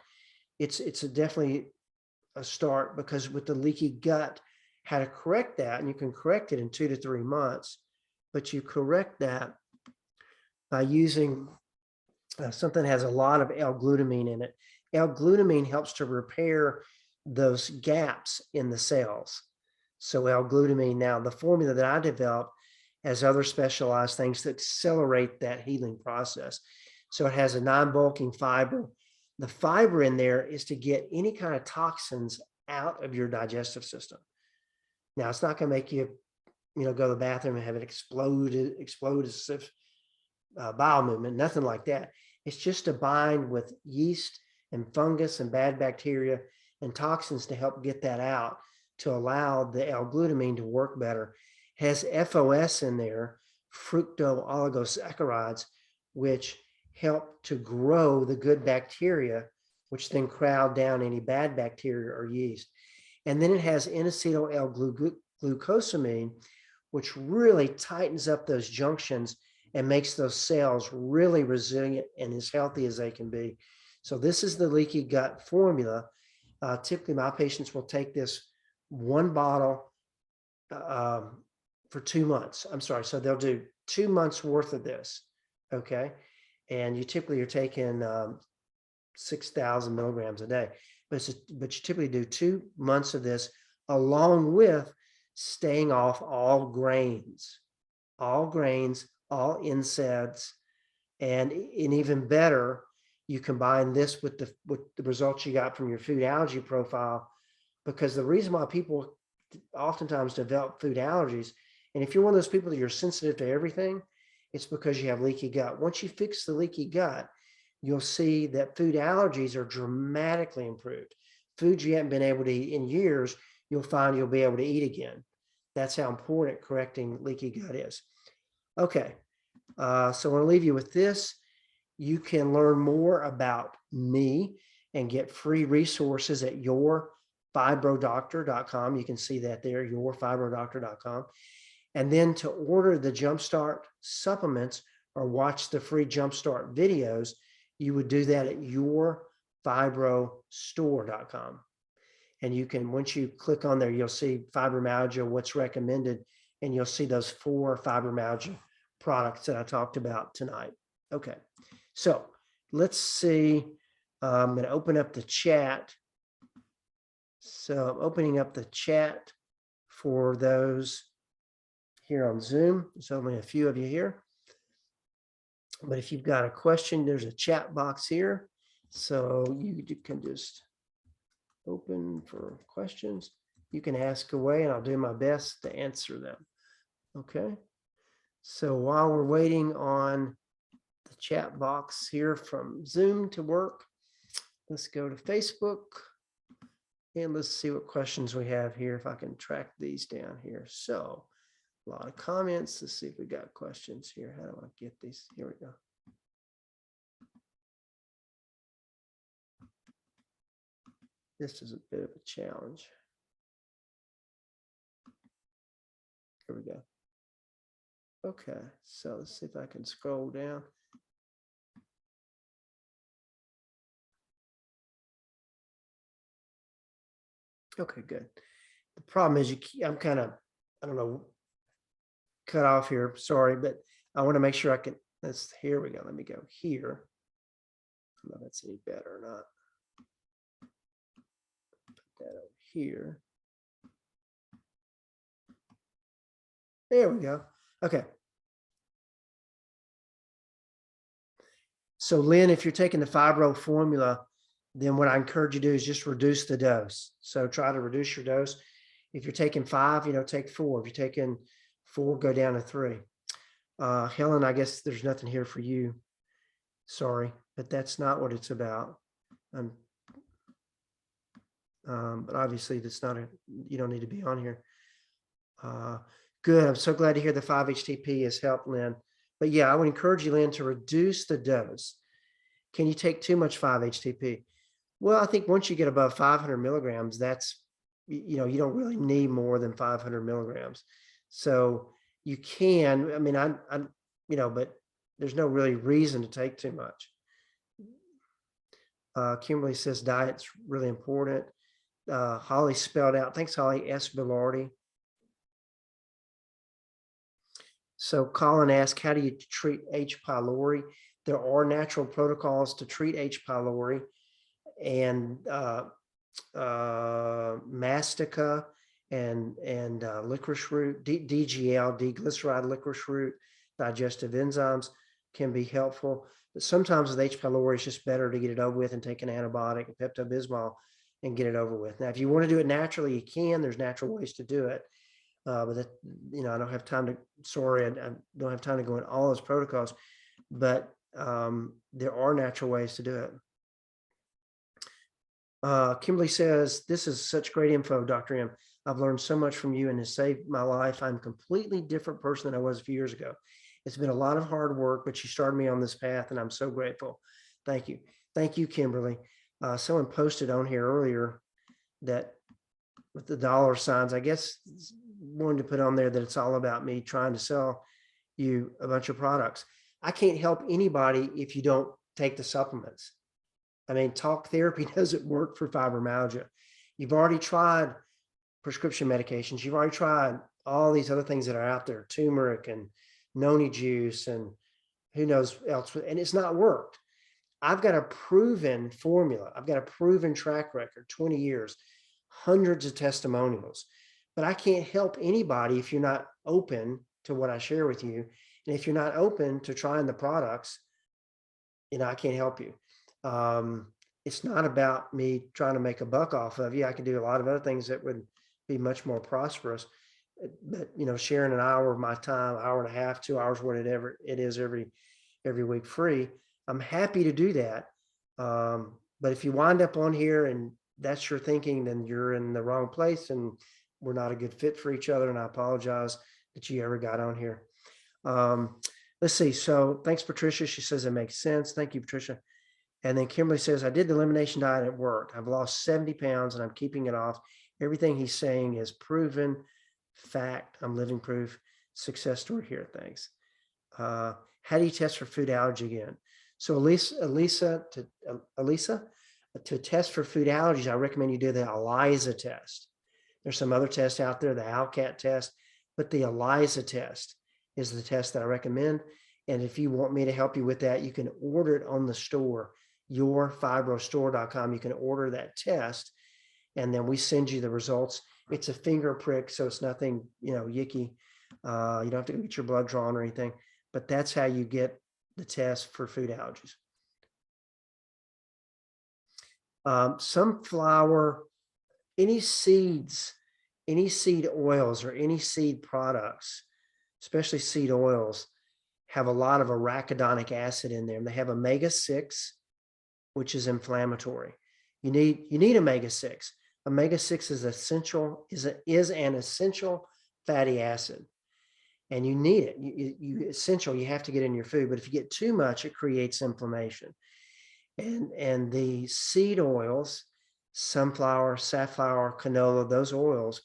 it's definitely a start, because with the leaky gut, how to correct that, and you can correct it in 2 to 3 months, but you correct that by using something that has a lot of L-glutamine in it. L-glutamine helps to repair those gaps in the cells. So L-glutamine, now the formula that I developed has other specialized things that accelerate that healing process. So it has a non-bulking fiber. The fiber in there is to get any kind of toxins out of your digestive system. Now, it's not going to make you, go to the bathroom and have an explosive bowel movement, nothing like that. It's just to bind with yeast and fungus and bad bacteria and toxins to help get that out, to allow the L-glutamine to work better. It has FOS in there, fructooligosaccharides, which help to grow the good bacteria, which then crowd down any bad bacteria or yeast. And then it has N-acetyl L-glucosamine, which really tightens up those junctions and makes those cells really resilient and as healthy as they can be. So this is the Leaky Gut Formula. Typically, my patients will take this one bottle for 2 months. I'm sorry. So they'll do 2 months worth of this. Okay. And you typically are taking 6,000 milligrams a day. But you typically do 2 months of this, along with staying off all grains, all NSAIDs, and even better, you combine this with the results you got from your food allergy profile, because the reason why people oftentimes develop food allergies, and if you're one of those people that you're sensitive to everything, it's because you have leaky gut. Once you fix the leaky gut, you'll see that food allergies are dramatically improved. Foods you haven't been able to eat in years, you'll find you'll be able to eat again. That's how important correcting leaky gut is. Okay, so I want to leave you with this. You can learn more about me and get free resources at yourfibrodoctor.com. You can see that there, yourfibrodoctor.com. And then to order the Jumpstart supplements or watch the free Jumpstart videos, you would do that at yourfibrostore.com. And you can, once you click on there, you'll see fibromyalgia, what's recommended, and you'll see those 4 fibromyalgia products that I talked about tonight. Okay, so let's see. I'm going to open up the chat. So I'm opening up the chat for those here on Zoom. There's only a few of you here. But if you've got a question, there's a chat box here. So you can just open for questions. You can ask away and I'll do my best to answer them. Okay. So while we're waiting on the chat box here from Zoom to work, let's go to Facebook and let's see what questions we have here, if I can track these down here. So a lot of comments. Let's see if we got questions here. How do I get these? Here we go. This is a bit of a challenge. Here we go. Okay, so let's see if I can scroll down. Okay, good. The problem is I'm kind of, I don't know, cut off here. Sorry, but I want to make sure I can. Here we go. Let me go here. I don't know if that's any better or not. Put that over here. There we go. Okay. So Lynn, if you're taking the Fibro Formula, then what I encourage you to do is just reduce the dose. So try to reduce your dose. If you're taking 5, take 4. If you're taking 4, go down to 3. Helen, I guess there's nothing here for you. Sorry, but that's not what it's about. But obviously that's not you don't need to be on here. Good. I'm so glad to hear the 5-HTP has helped, Lynn. But yeah, I would encourage you, Lynn, to reduce the dose. Can you take too much 5-HTP? Well, I think once you get above 500 milligrams, that's, you don't really need more than 500 milligrams. So you can, I mean, but there's no really reason to take too much. Kimberly says diet's really important. Holly spelled out. Thanks, Holly. S. Bilardi. So Colin asked, how do you treat H. pylori? There are natural protocols to treat H. pylori, and mastica and licorice root, DGL, D-glyceride licorice root, digestive enzymes can be helpful. But sometimes with H. pylori, it's just better to get it over with and take an antibiotic, a Pepto-Bismol, and get it over with. Now, if you want to do it naturally, you can. There's natural ways to do it. But that, I don't have time to, sorry, I don't have time to go in all those protocols, but there are natural ways to do it. Kimberly says, this is such great info, Dr. M. I've learned so much from you and has saved my life. I'm a completely different person than I was a few years ago. It's been a lot of hard work, but you started me on this path and I'm so grateful. Thank you. Thank you, Kimberly. Someone posted on here earlier that with the dollar signs, I guess wanted to put on there that it's all about me trying to sell you a bunch of products. I can't help anybody if you don't take the supplements. I mean, talk therapy doesn't work for fibromyalgia. You've already tried prescription medications. You've already tried all these other things that are out there, turmeric and noni juice and who knows else, and it's not worked. I've got a proven formula. I've got a proven track record, 20 years, hundreds of testimonials, but I can't help anybody if you're not open to what I share with you. And if you're not open to trying the products, I can't help you. It's not about me trying to make a buck off of you. I can do a lot of other things that would be much more prosperous, but sharing an hour of my time, hour and a half, 2 hours, whatever it is every week free, I'm happy to do that. But if you wind up on here and that's your thinking, then you're in the wrong place and we're not a good fit for each other. And I apologize that you ever got on here. Let's see. So thanks, Patricia. She says it makes sense. Thank you, Patricia. And then Kimberly says, I did the elimination diet at work. I've lost 70 pounds and I'm keeping it off. Everything he's saying is proven fact. I'm living proof. Success story here. Thanks. How do you test for food allergy again? So Elisa, to test for food allergies, I recommend you do the ELISA test. There's some other tests out there, the ALCAT test, but the ELISA test is the test that I recommend. And if you want me to help you with that, you can order it on the store, yourfibrostore.com. You can order that test, and then we send you the results. It's a finger prick, so it's nothing, yicky. You don't have to get your blood drawn or anything, but that's how you get the test for food allergies. Sunflower, any seeds, any seed oils or any seed products, especially seed oils, have a lot of arachidonic acid in them. They have omega-6, which is inflammatory. You need omega-6. Omega-6 is essential, is an essential fatty acid, and you need it. You have to get in your food, but if you get too much, it creates inflammation. And the seed oils, sunflower, safflower, canola, those oils,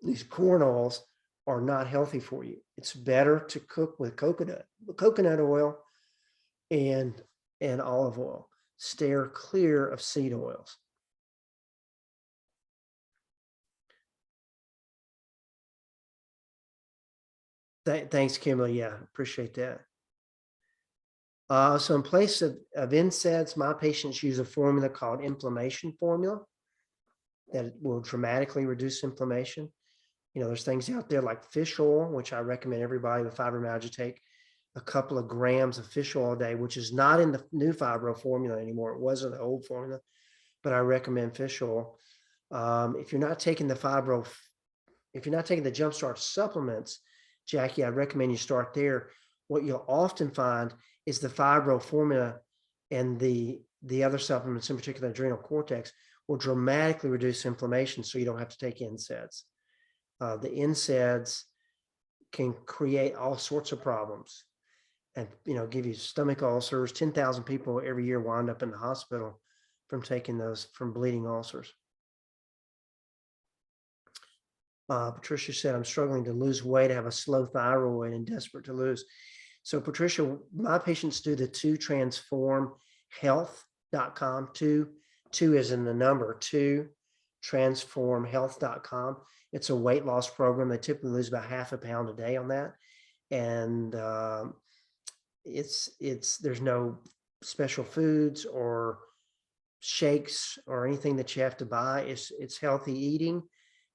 these corn oils, are not healthy for you. It's better to cook with coconut oil and olive oil. Steer clear of seed oils. Thanks, Kimberly. Yeah, appreciate that. So in place of NSAIDs, my patients use a formula called inflammation formula that will dramatically reduce inflammation. There's things out there like fish oil, which I recommend everybody with fibromyalgia take a couple of grams of fish oil a day, which is not in the new Fibro formula anymore. It was in the old formula, but I recommend fish oil. If you're not taking the Jumpstart supplements, Jackie, I recommend you start there. What you'll often find is the Fibro formula and the other supplements, in particular adrenal cortex, will dramatically reduce inflammation, so you don't have to take NSAIDs. The NSAIDs can create all sorts of problems and, give you stomach ulcers. 10,000 people every year wind up in the hospital from taking those, from bleeding ulcers. Patricia said, I'm struggling to lose weight. I have a slow thyroid and desperate to lose. So Patricia, my patients do the 2transformhealth.com. Two is in the number 2transformhealth.com. It's a weight loss program. They typically lose about half a pound a day on that. And there's no special foods or shakes or anything that you have to buy. It's healthy eating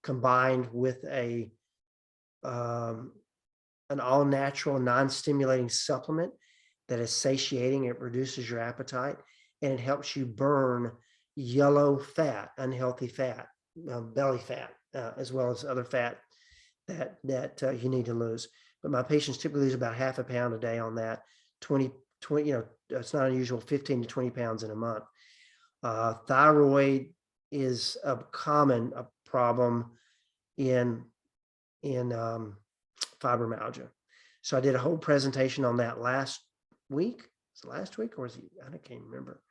combined with an all natural, non-stimulating supplement that is satiating. It reduces your appetite and it helps you burn yellow fat, unhealthy fat, belly fat, as well as other fat that you need to lose. But my patients typically lose about half a pound a day on that. 20, it's not unusual, 15 to 20 pounds in a month. Thyroid is a common problem in fibromyalgia. So I did a whole presentation on that last week. Was it last week or was it, I can't remember,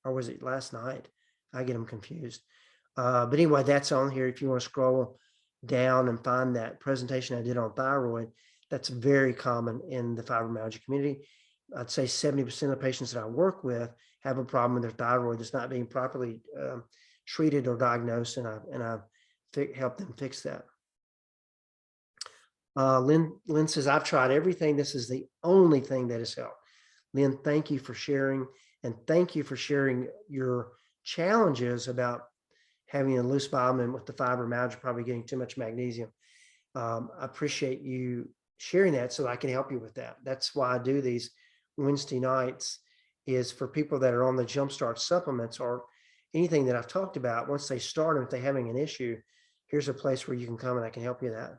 or was it last night? I get them confused. But anyway, that's on here. If you want to scroll down and find that presentation I did on thyroid, that's very common in the fibromyalgia community. I'd say 70% of the patients that I work with have a problem with their thyroid that's not being properly treated or diagnosed, and I've helped them fix that. Lynn says, I've tried everything. This is the only thing that has helped. Lynn, thank you for sharing, and thank you for sharing your challenges about having a loose bowel movement with the fibromyalgia, probably getting too much magnesium. I appreciate you sharing that so that I can help you with that. That's why I do these Wednesday nights, is for people that are on the Jumpstart supplements or anything that I've talked about. Once they start them, if they're having an issue, here's a place where you can come and I can help you with that.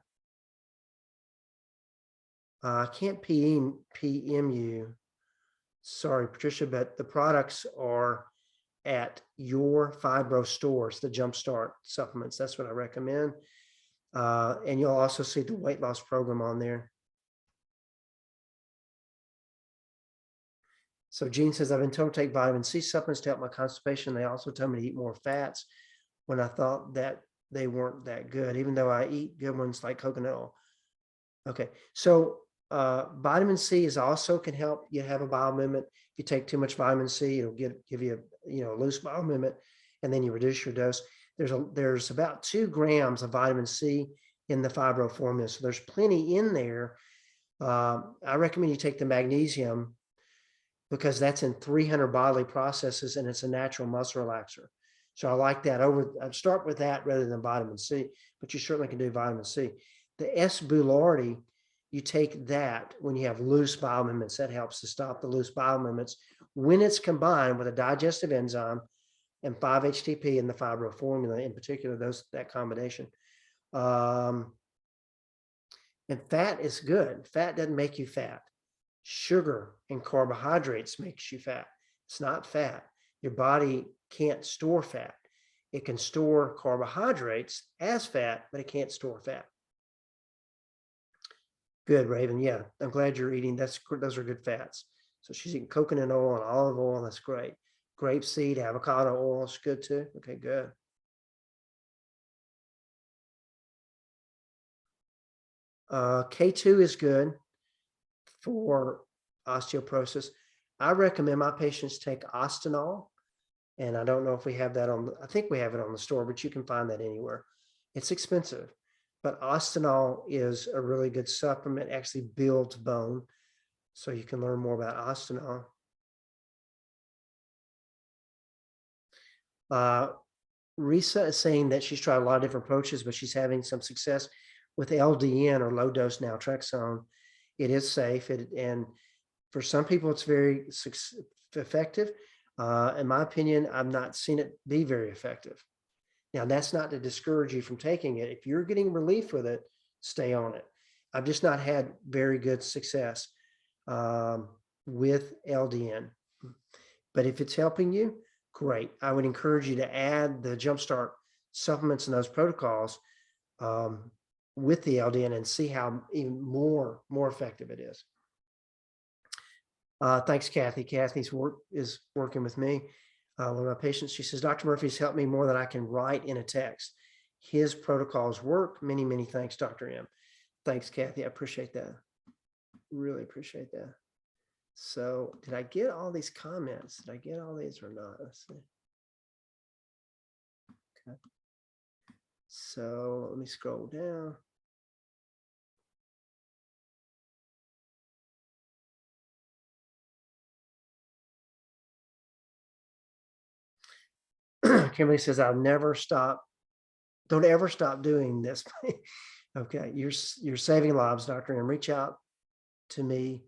I can't PM you. Sorry, Patricia, but the products are at your Fibro stores, the Jumpstart supplements. That's what I recommend. And you'll also see the weight loss program on there. So Jean says, I've been told to take vitamin C supplements to help my constipation. They also told me to eat more fats when I thought that they weren't that good, even though I eat good ones like coconut oil. Okay, so vitamin C is also can help you have a bowel movement. If you take too much vitamin C, it'll give you a loose bowel movement, and then you reduce your dose. There's about 2 grams of vitamin C in the Fibro Formula, so there's plenty in there. I recommend you take the magnesium because that's in 300 bodily processes and it's a natural muscle relaxer. So I like that. I'd start with that rather than vitamin C, but you certainly can do vitamin C. The S-boularti, you take that when you have loose bowel movements. That helps to stop the loose bowel movements when it's combined with a digestive enzyme and 5-HTP in the Fibro Formula, in particular, that combination. And fat is good. Fat doesn't make you fat. Sugar and carbohydrates makes you fat. It's not fat. Your body can't store fat. It can store carbohydrates as fat, but it can't store fat. Good, Raven. Yeah, I'm glad you're eating. Those are good fats. So she's eating coconut oil and olive oil. That's great. Grapeseed, avocado oil is good too. Okay, good. K2 is good for osteoporosis. I recommend my patients take Ostenol, and I don't know if we have that I think we have it on the store, but you can find that anywhere. It's expensive, but Ostenol is a really good supplement. It actually builds bone, so you can learn more about Ostenol. Risa is saying that she's tried a lot of different approaches, but she's having some success with LDN or low-dose naltrexone. It is safe, and for some people, it's very effective. In my opinion, I've not seen it be very effective. Now, that's not to discourage you from taking it. If you're getting relief with it, stay on it. I've just not had very good success with LDN. But if it's helping you, great. I would encourage you to add the Jumpstart supplements and those protocols with the LDN and see how even more effective it is. Thanks, Kathy. Kathy's work is working with me. One of my patients, she says, Dr. Murphy's helped me more than I can write in a text. His protocols work. Many, many thanks, Dr. M. Thanks, Kathy. I appreciate that. Really appreciate that. So did I get all these comments? Did I get all these or not? Let's see. Okay. So let me scroll down. Kimberly says, I'll never stop. Don't ever stop doing this. Okay, you're saving lives, Dr. M. Reach out to me,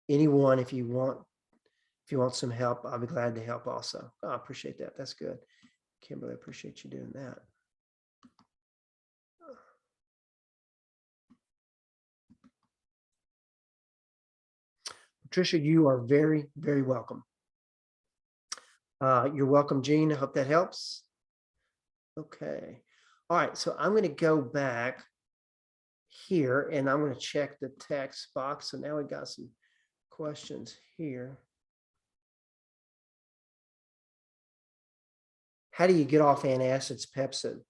anyone, if you want some help. I'll be glad to help also. I appreciate that. That's good. Kimberly, I appreciate you doing that. Patricia, you are very, very welcome. You're welcome, Jean. I hope that helps. Okay. All right. So I'm going to go back here and I'm going to check the text box. So now we got some questions here. How do you get off antacids, Pepsid?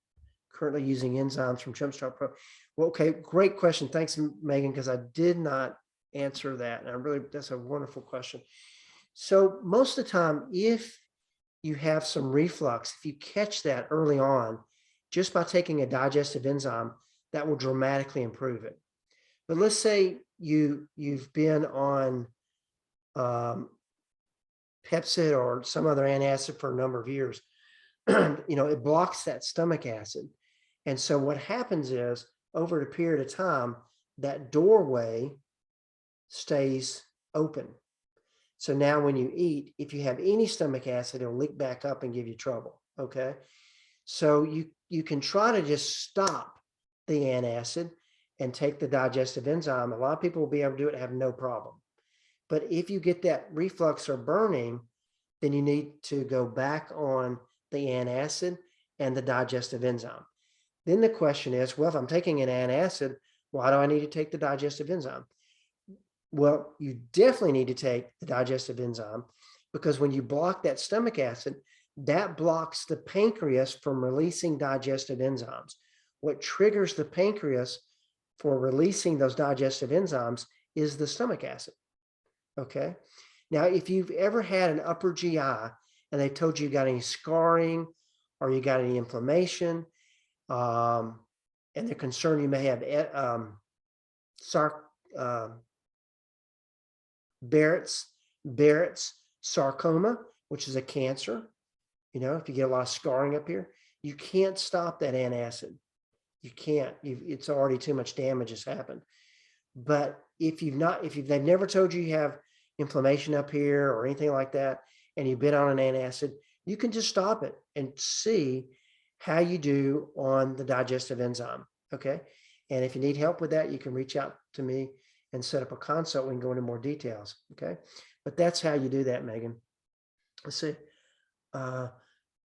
Currently using enzymes from Jumpstart Pro. Well, okay, great question. Thanks, Megan, because I did not answer that. And that's a wonderful question. So most of the time, if you have some reflux, if you catch that early on, just by taking a digestive enzyme, that will dramatically improve it. But let's say you've been on Pepsid or some other antacid for a number of years. It blocks that stomach acid. And so what happens is, over a period of time, that doorway stays open. So now when you eat, if you have any stomach acid, it'll leak back up and give you trouble. Okay. So you can try to just stop the antacid and take the digestive enzyme. A lot of people will be able to do it and have no problem. But if you get that reflux or burning, then you need to go back on the antacid and the digestive enzyme. Then the question is, well, if I'm taking an antacid, why do I need to take the digestive enzyme? Well, you definitely need to take the digestive enzyme because when you block that stomach acid, that blocks the pancreas from releasing digestive enzymes. What triggers the pancreas for releasing those digestive enzymes is the stomach acid. Okay. Now, if you've ever had an upper GI and they told you got any scarring or you got any inflammation, and they're concerned you may have Barrett's sarcoma, which is a cancer. If you get a lot of scarring up here, you can't stop that antacid. You can't. It's already too much damage has happened. But if they've never told you you have inflammation up here or anything like that, and you've been on an antacid, you can just stop it and see how you do on the digestive enzyme. Okay. And if you need help with that, you can reach out to me and set up a consult. We can go into more details. Okay. But that's how you do that, Megan. Let's see.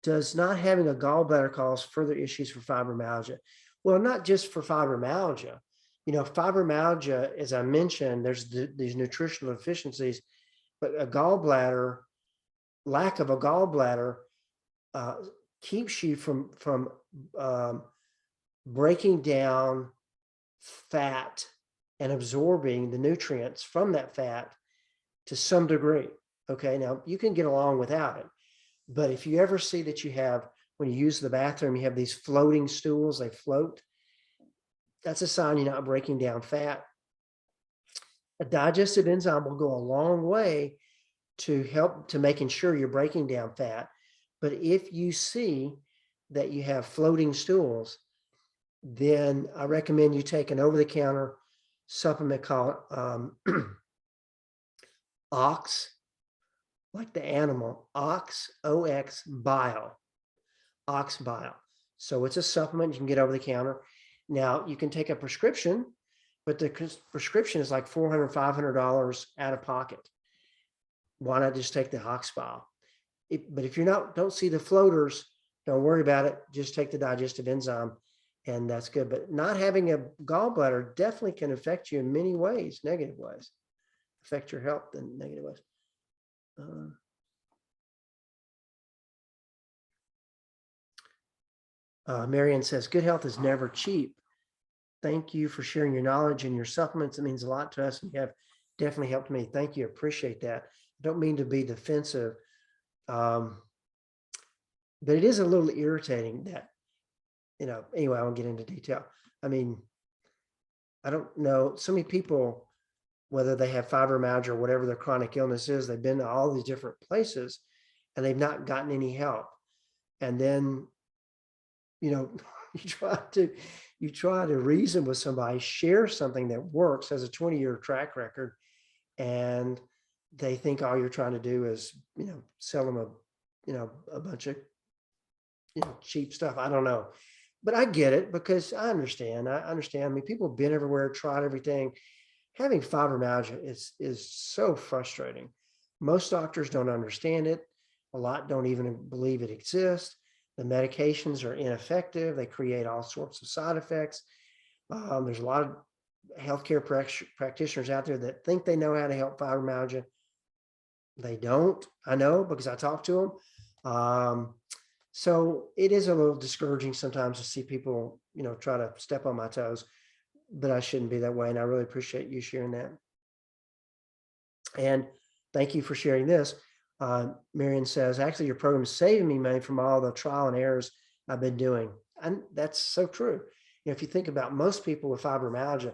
Does not having a gallbladder cause further issues for fibromyalgia? Well, not just for fibromyalgia. Fibromyalgia, as I mentioned, there's these nutritional deficiencies, but lack of a gallbladder keeps you from breaking down fat and absorbing the nutrients from that fat to some degree. Okay, now you can get along without it, but if you ever see that when you use the bathroom, you have these floating stools, they float, that's a sign you're not breaking down fat. A digestive enzyme will go a long way to help to making sure you're breaking down fat. But if you see that you have floating stools, then I recommend you take an over-the-counter supplement called Ox, like the animal, Ox, O-X, Bile, Ox Bile. So it's a supplement you can get over the counter. Now you can take a prescription, but the prescription is like $400, $500 out of pocket. Why not just take the Ox Bile? But if don't see the floaters, don't worry about it. Just take the digestive enzyme and that's good. But not having a gallbladder definitely can affect you in many ways, negative ways, affect your health in negative ways. Marianne says, good health is never cheap. Thank you for sharing your knowledge and your supplements. It means a lot to us, and you have definitely helped me. Thank you. Appreciate that. I don't mean to be defensive, but it is a little irritating that, anyway, I won't get into detail. I mean, I don't know. So many people, whether they have fibromyalgia or whatever their chronic illness is, they've been to all these different places and they've not gotten any help. And then, you try to reason with somebody, share something that works, has a 20-year track record, and they think all you're trying to do is, sell them a bunch of, cheap stuff. I don't know, but I get it because I understand. I mean, people have been everywhere, tried everything. Having fibromyalgia is so frustrating. Most doctors don't understand it. A lot don't even believe it exists. The medications are ineffective. They create all sorts of side effects. There's a lot of healthcare practitioners out there that think they know how to help fibromyalgia. They don't. I know because I talk to them. So it is a little discouraging sometimes to see people, try to step on my toes, but I shouldn't be that way. And I really appreciate you sharing that. And thank you for sharing this. Marion says, actually, your program is saving me money from all the trial and errors I've been doing. And that's so true. If you think about most people with fibromyalgia,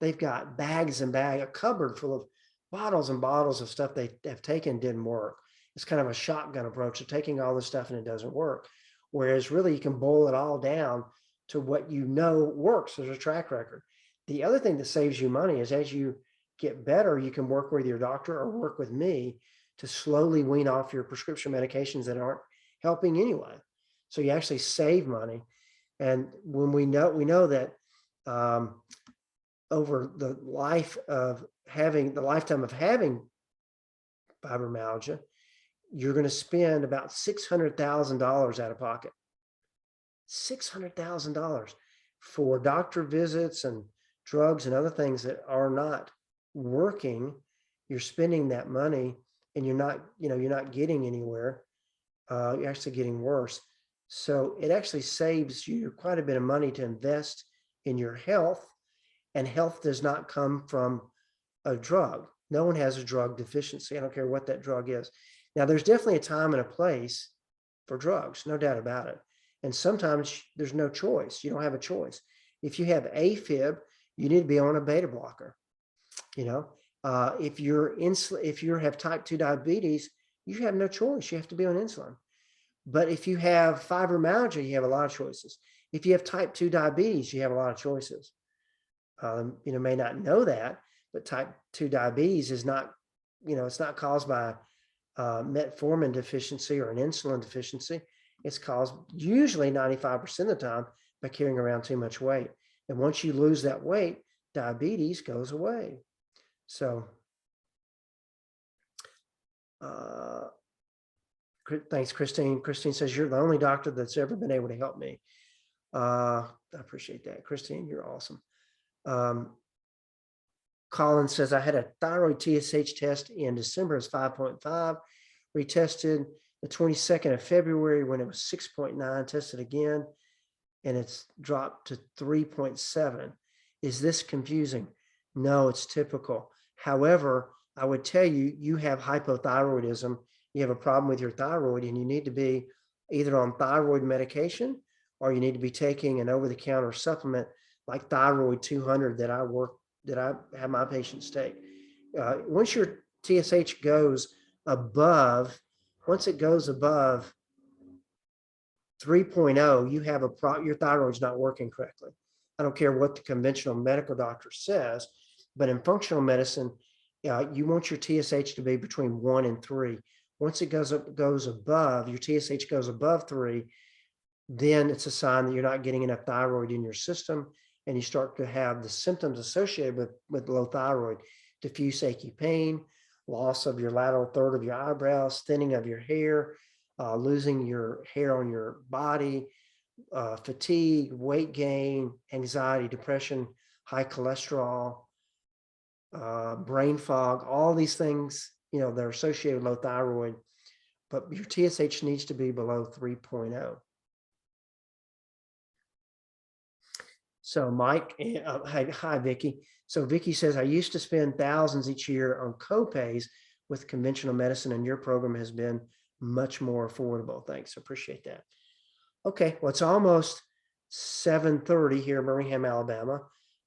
they've got bags and bags, a cupboard full of bottles and bottles of stuff they have taken didn't work. It's kind of a shotgun approach to taking all this stuff and it doesn't work. Whereas really you can boil it all down to what works. There's a track record. The other thing that saves you money is as you get better, you can work with your doctor or work with me to slowly wean off your prescription medications that aren't helping anyway. So you actually save money. And when we know that over the lifetime of having fibromyalgia, you're going to spend about $600,000 out of pocket. $600,000 for doctor visits and drugs and other things that are not working. You're spending that money and you're not getting anywhere. You're actually getting worse. So it actually saves you quite a bit of money to invest in your health, and health does not come from a drug. No one has a drug deficiency. I don't care what that drug is. Now, there's definitely a time and a place for drugs, no doubt about it. And sometimes there's no choice. You don't have a choice. If you have AFib, you need to be on a beta blocker. If you have type 2 diabetes, you have no choice. You have to be on insulin. But if you have fibromyalgia, you have a lot of choices. If you have type 2 diabetes, you have a lot of choices. May not know that, but type 2 diabetes is not, it's not caused by metformin deficiency or an insulin deficiency. It's caused usually 95% of the time by carrying around too much weight. And once you lose that weight, diabetes goes away. So thanks, Christine. Christine says, you're the only doctor that's ever been able to help me. I appreciate that. Christine, you're awesome. Colin says, I had a thyroid TSH test in December, it's 5.5, retested the 22nd of February when it was 6.9, tested again, and it's dropped to 3.7. Is this confusing? No, it's typical. However, I would tell you, you have hypothyroidism. You have a problem with your thyroid, and you need to be either on thyroid medication or you need to be taking an over-the-counter supplement like Thyroid 200 that I have my patients take. Once your TSH goes above, once it goes above 3.0, you have your thyroid's not working correctly. I don't care what the conventional medical doctor says, but in functional medicine, you want your TSH to be between 1 and 3. Once it goes above, your TSH goes above 3, then it's a sign that you're not getting enough thyroid in your system, and you start to have the symptoms associated with low thyroid: diffuse achy pain, loss of your lateral third of your eyebrows, thinning of your hair, losing your hair on your body, fatigue, weight gain, anxiety, depression, high cholesterol, brain fog, all these things, they're associated with low thyroid, but your TSH needs to be below 3.0. So Mike, hi, Vicky. So Vicky says, I used to spend thousands each year on copays with conventional medicine, and your program has been much more affordable. Thanks. Appreciate that. Okay. Well, it's almost 7:30 here in Birmingham, Alabama,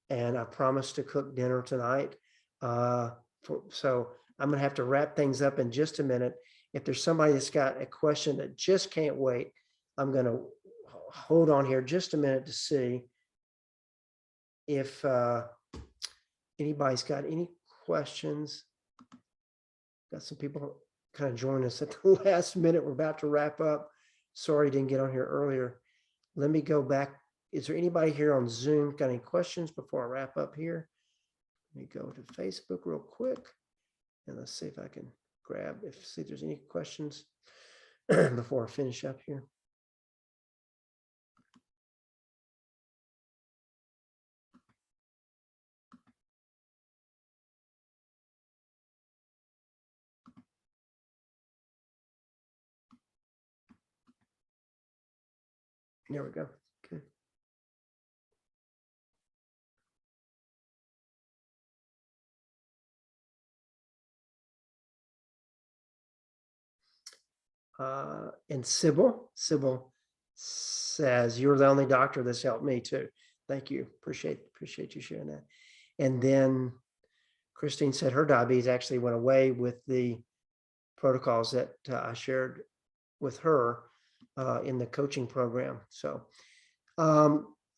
and I promised to cook dinner tonight. So I'm going to have to wrap things up in just a minute. If there's somebody that's got a question that just can't wait, I'm going to hold on here just a minute to see if anybody's got any questions. Got some people kind of join us at the last minute. We're about to wrap up. Sorry, didn't get on here earlier. Let me go back. Is there anybody here on Zoom got any questions before I wrap up here? Let me go to Facebook real quick and let's see if I can see if there's any questions before I finish up here. There we go. Okay. And Sybil says, you're the only doctor that's helped me too. Thank you. Appreciate you sharing that. And then Christine said her diabetes actually went away with the protocols that I shared with her in the coaching program. So,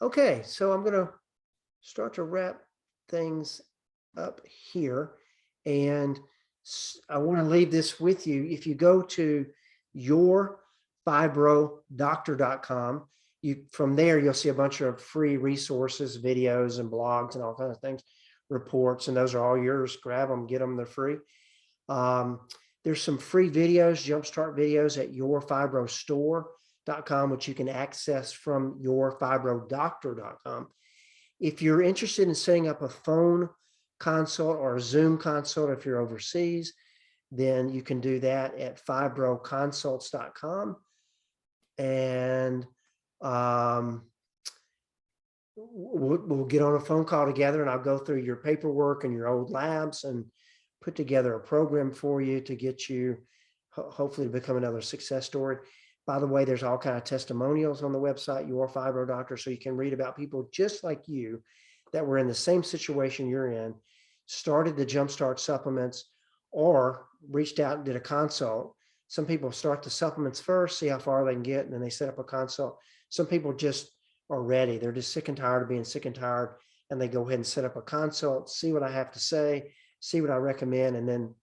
okay. So I'm going to start to wrap things up here. And I want to leave this with you. If you go to yourfibrodoctor.com, from there, you'll see a bunch of free resources, videos and blogs and all kinds of things, reports, and those are all yours. Grab them, get them, they're free. There's some free videos, jumpstart videos at yourfibrostore.com, which you can access from yourfibrodoctor.com. If you're interested in setting up a phone consult or a Zoom consult, if you're overseas, then you can do that at fibroconsults.com. And we'll get on a phone call together and I'll go through your paperwork and your old labs and put together a program for you to get you hopefully to become another success story. By the way, there's all kinds of testimonials on the website, Your Fibro Doctor, so you can read about people just like you that were in the same situation you're in, started the Jumpstart supplements or reached out and did a consult. Some people start the supplements first, see how far they can get, and then they set up a consult. Some people just are ready. They're just sick and tired of being sick and tired, and they go ahead and set up a consult, see what I have to say, see what I recommend, and then,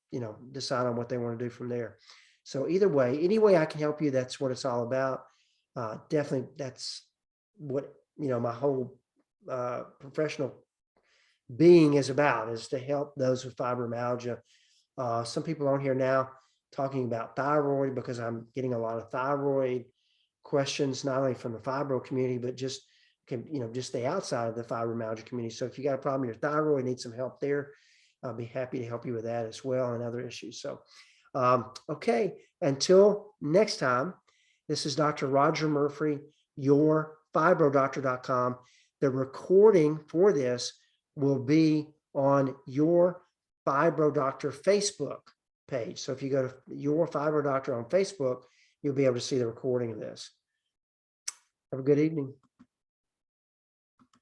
decide on what they want to do from there. So either way, any way I can help you, that's what it's all about. Definitely, that's what, my whole professional being is about, is to help those with fibromyalgia. Some people on here now talking about thyroid, because I'm getting a lot of thyroid questions, not only from the fibro community, but just the outside of the fibromyalgia community. So if you got a problem with your thyroid, need some help there, I'll be happy to help you with that as well and other issues. So, okay, until next time, this is Dr. Rodger Murphree, yourfibrodoctor.com. The recording for this will be on Your Fibro Doctor Facebook page. So if you go to Your Fibro Doctor on Facebook, you'll be able to see the recording of this. Have a good evening.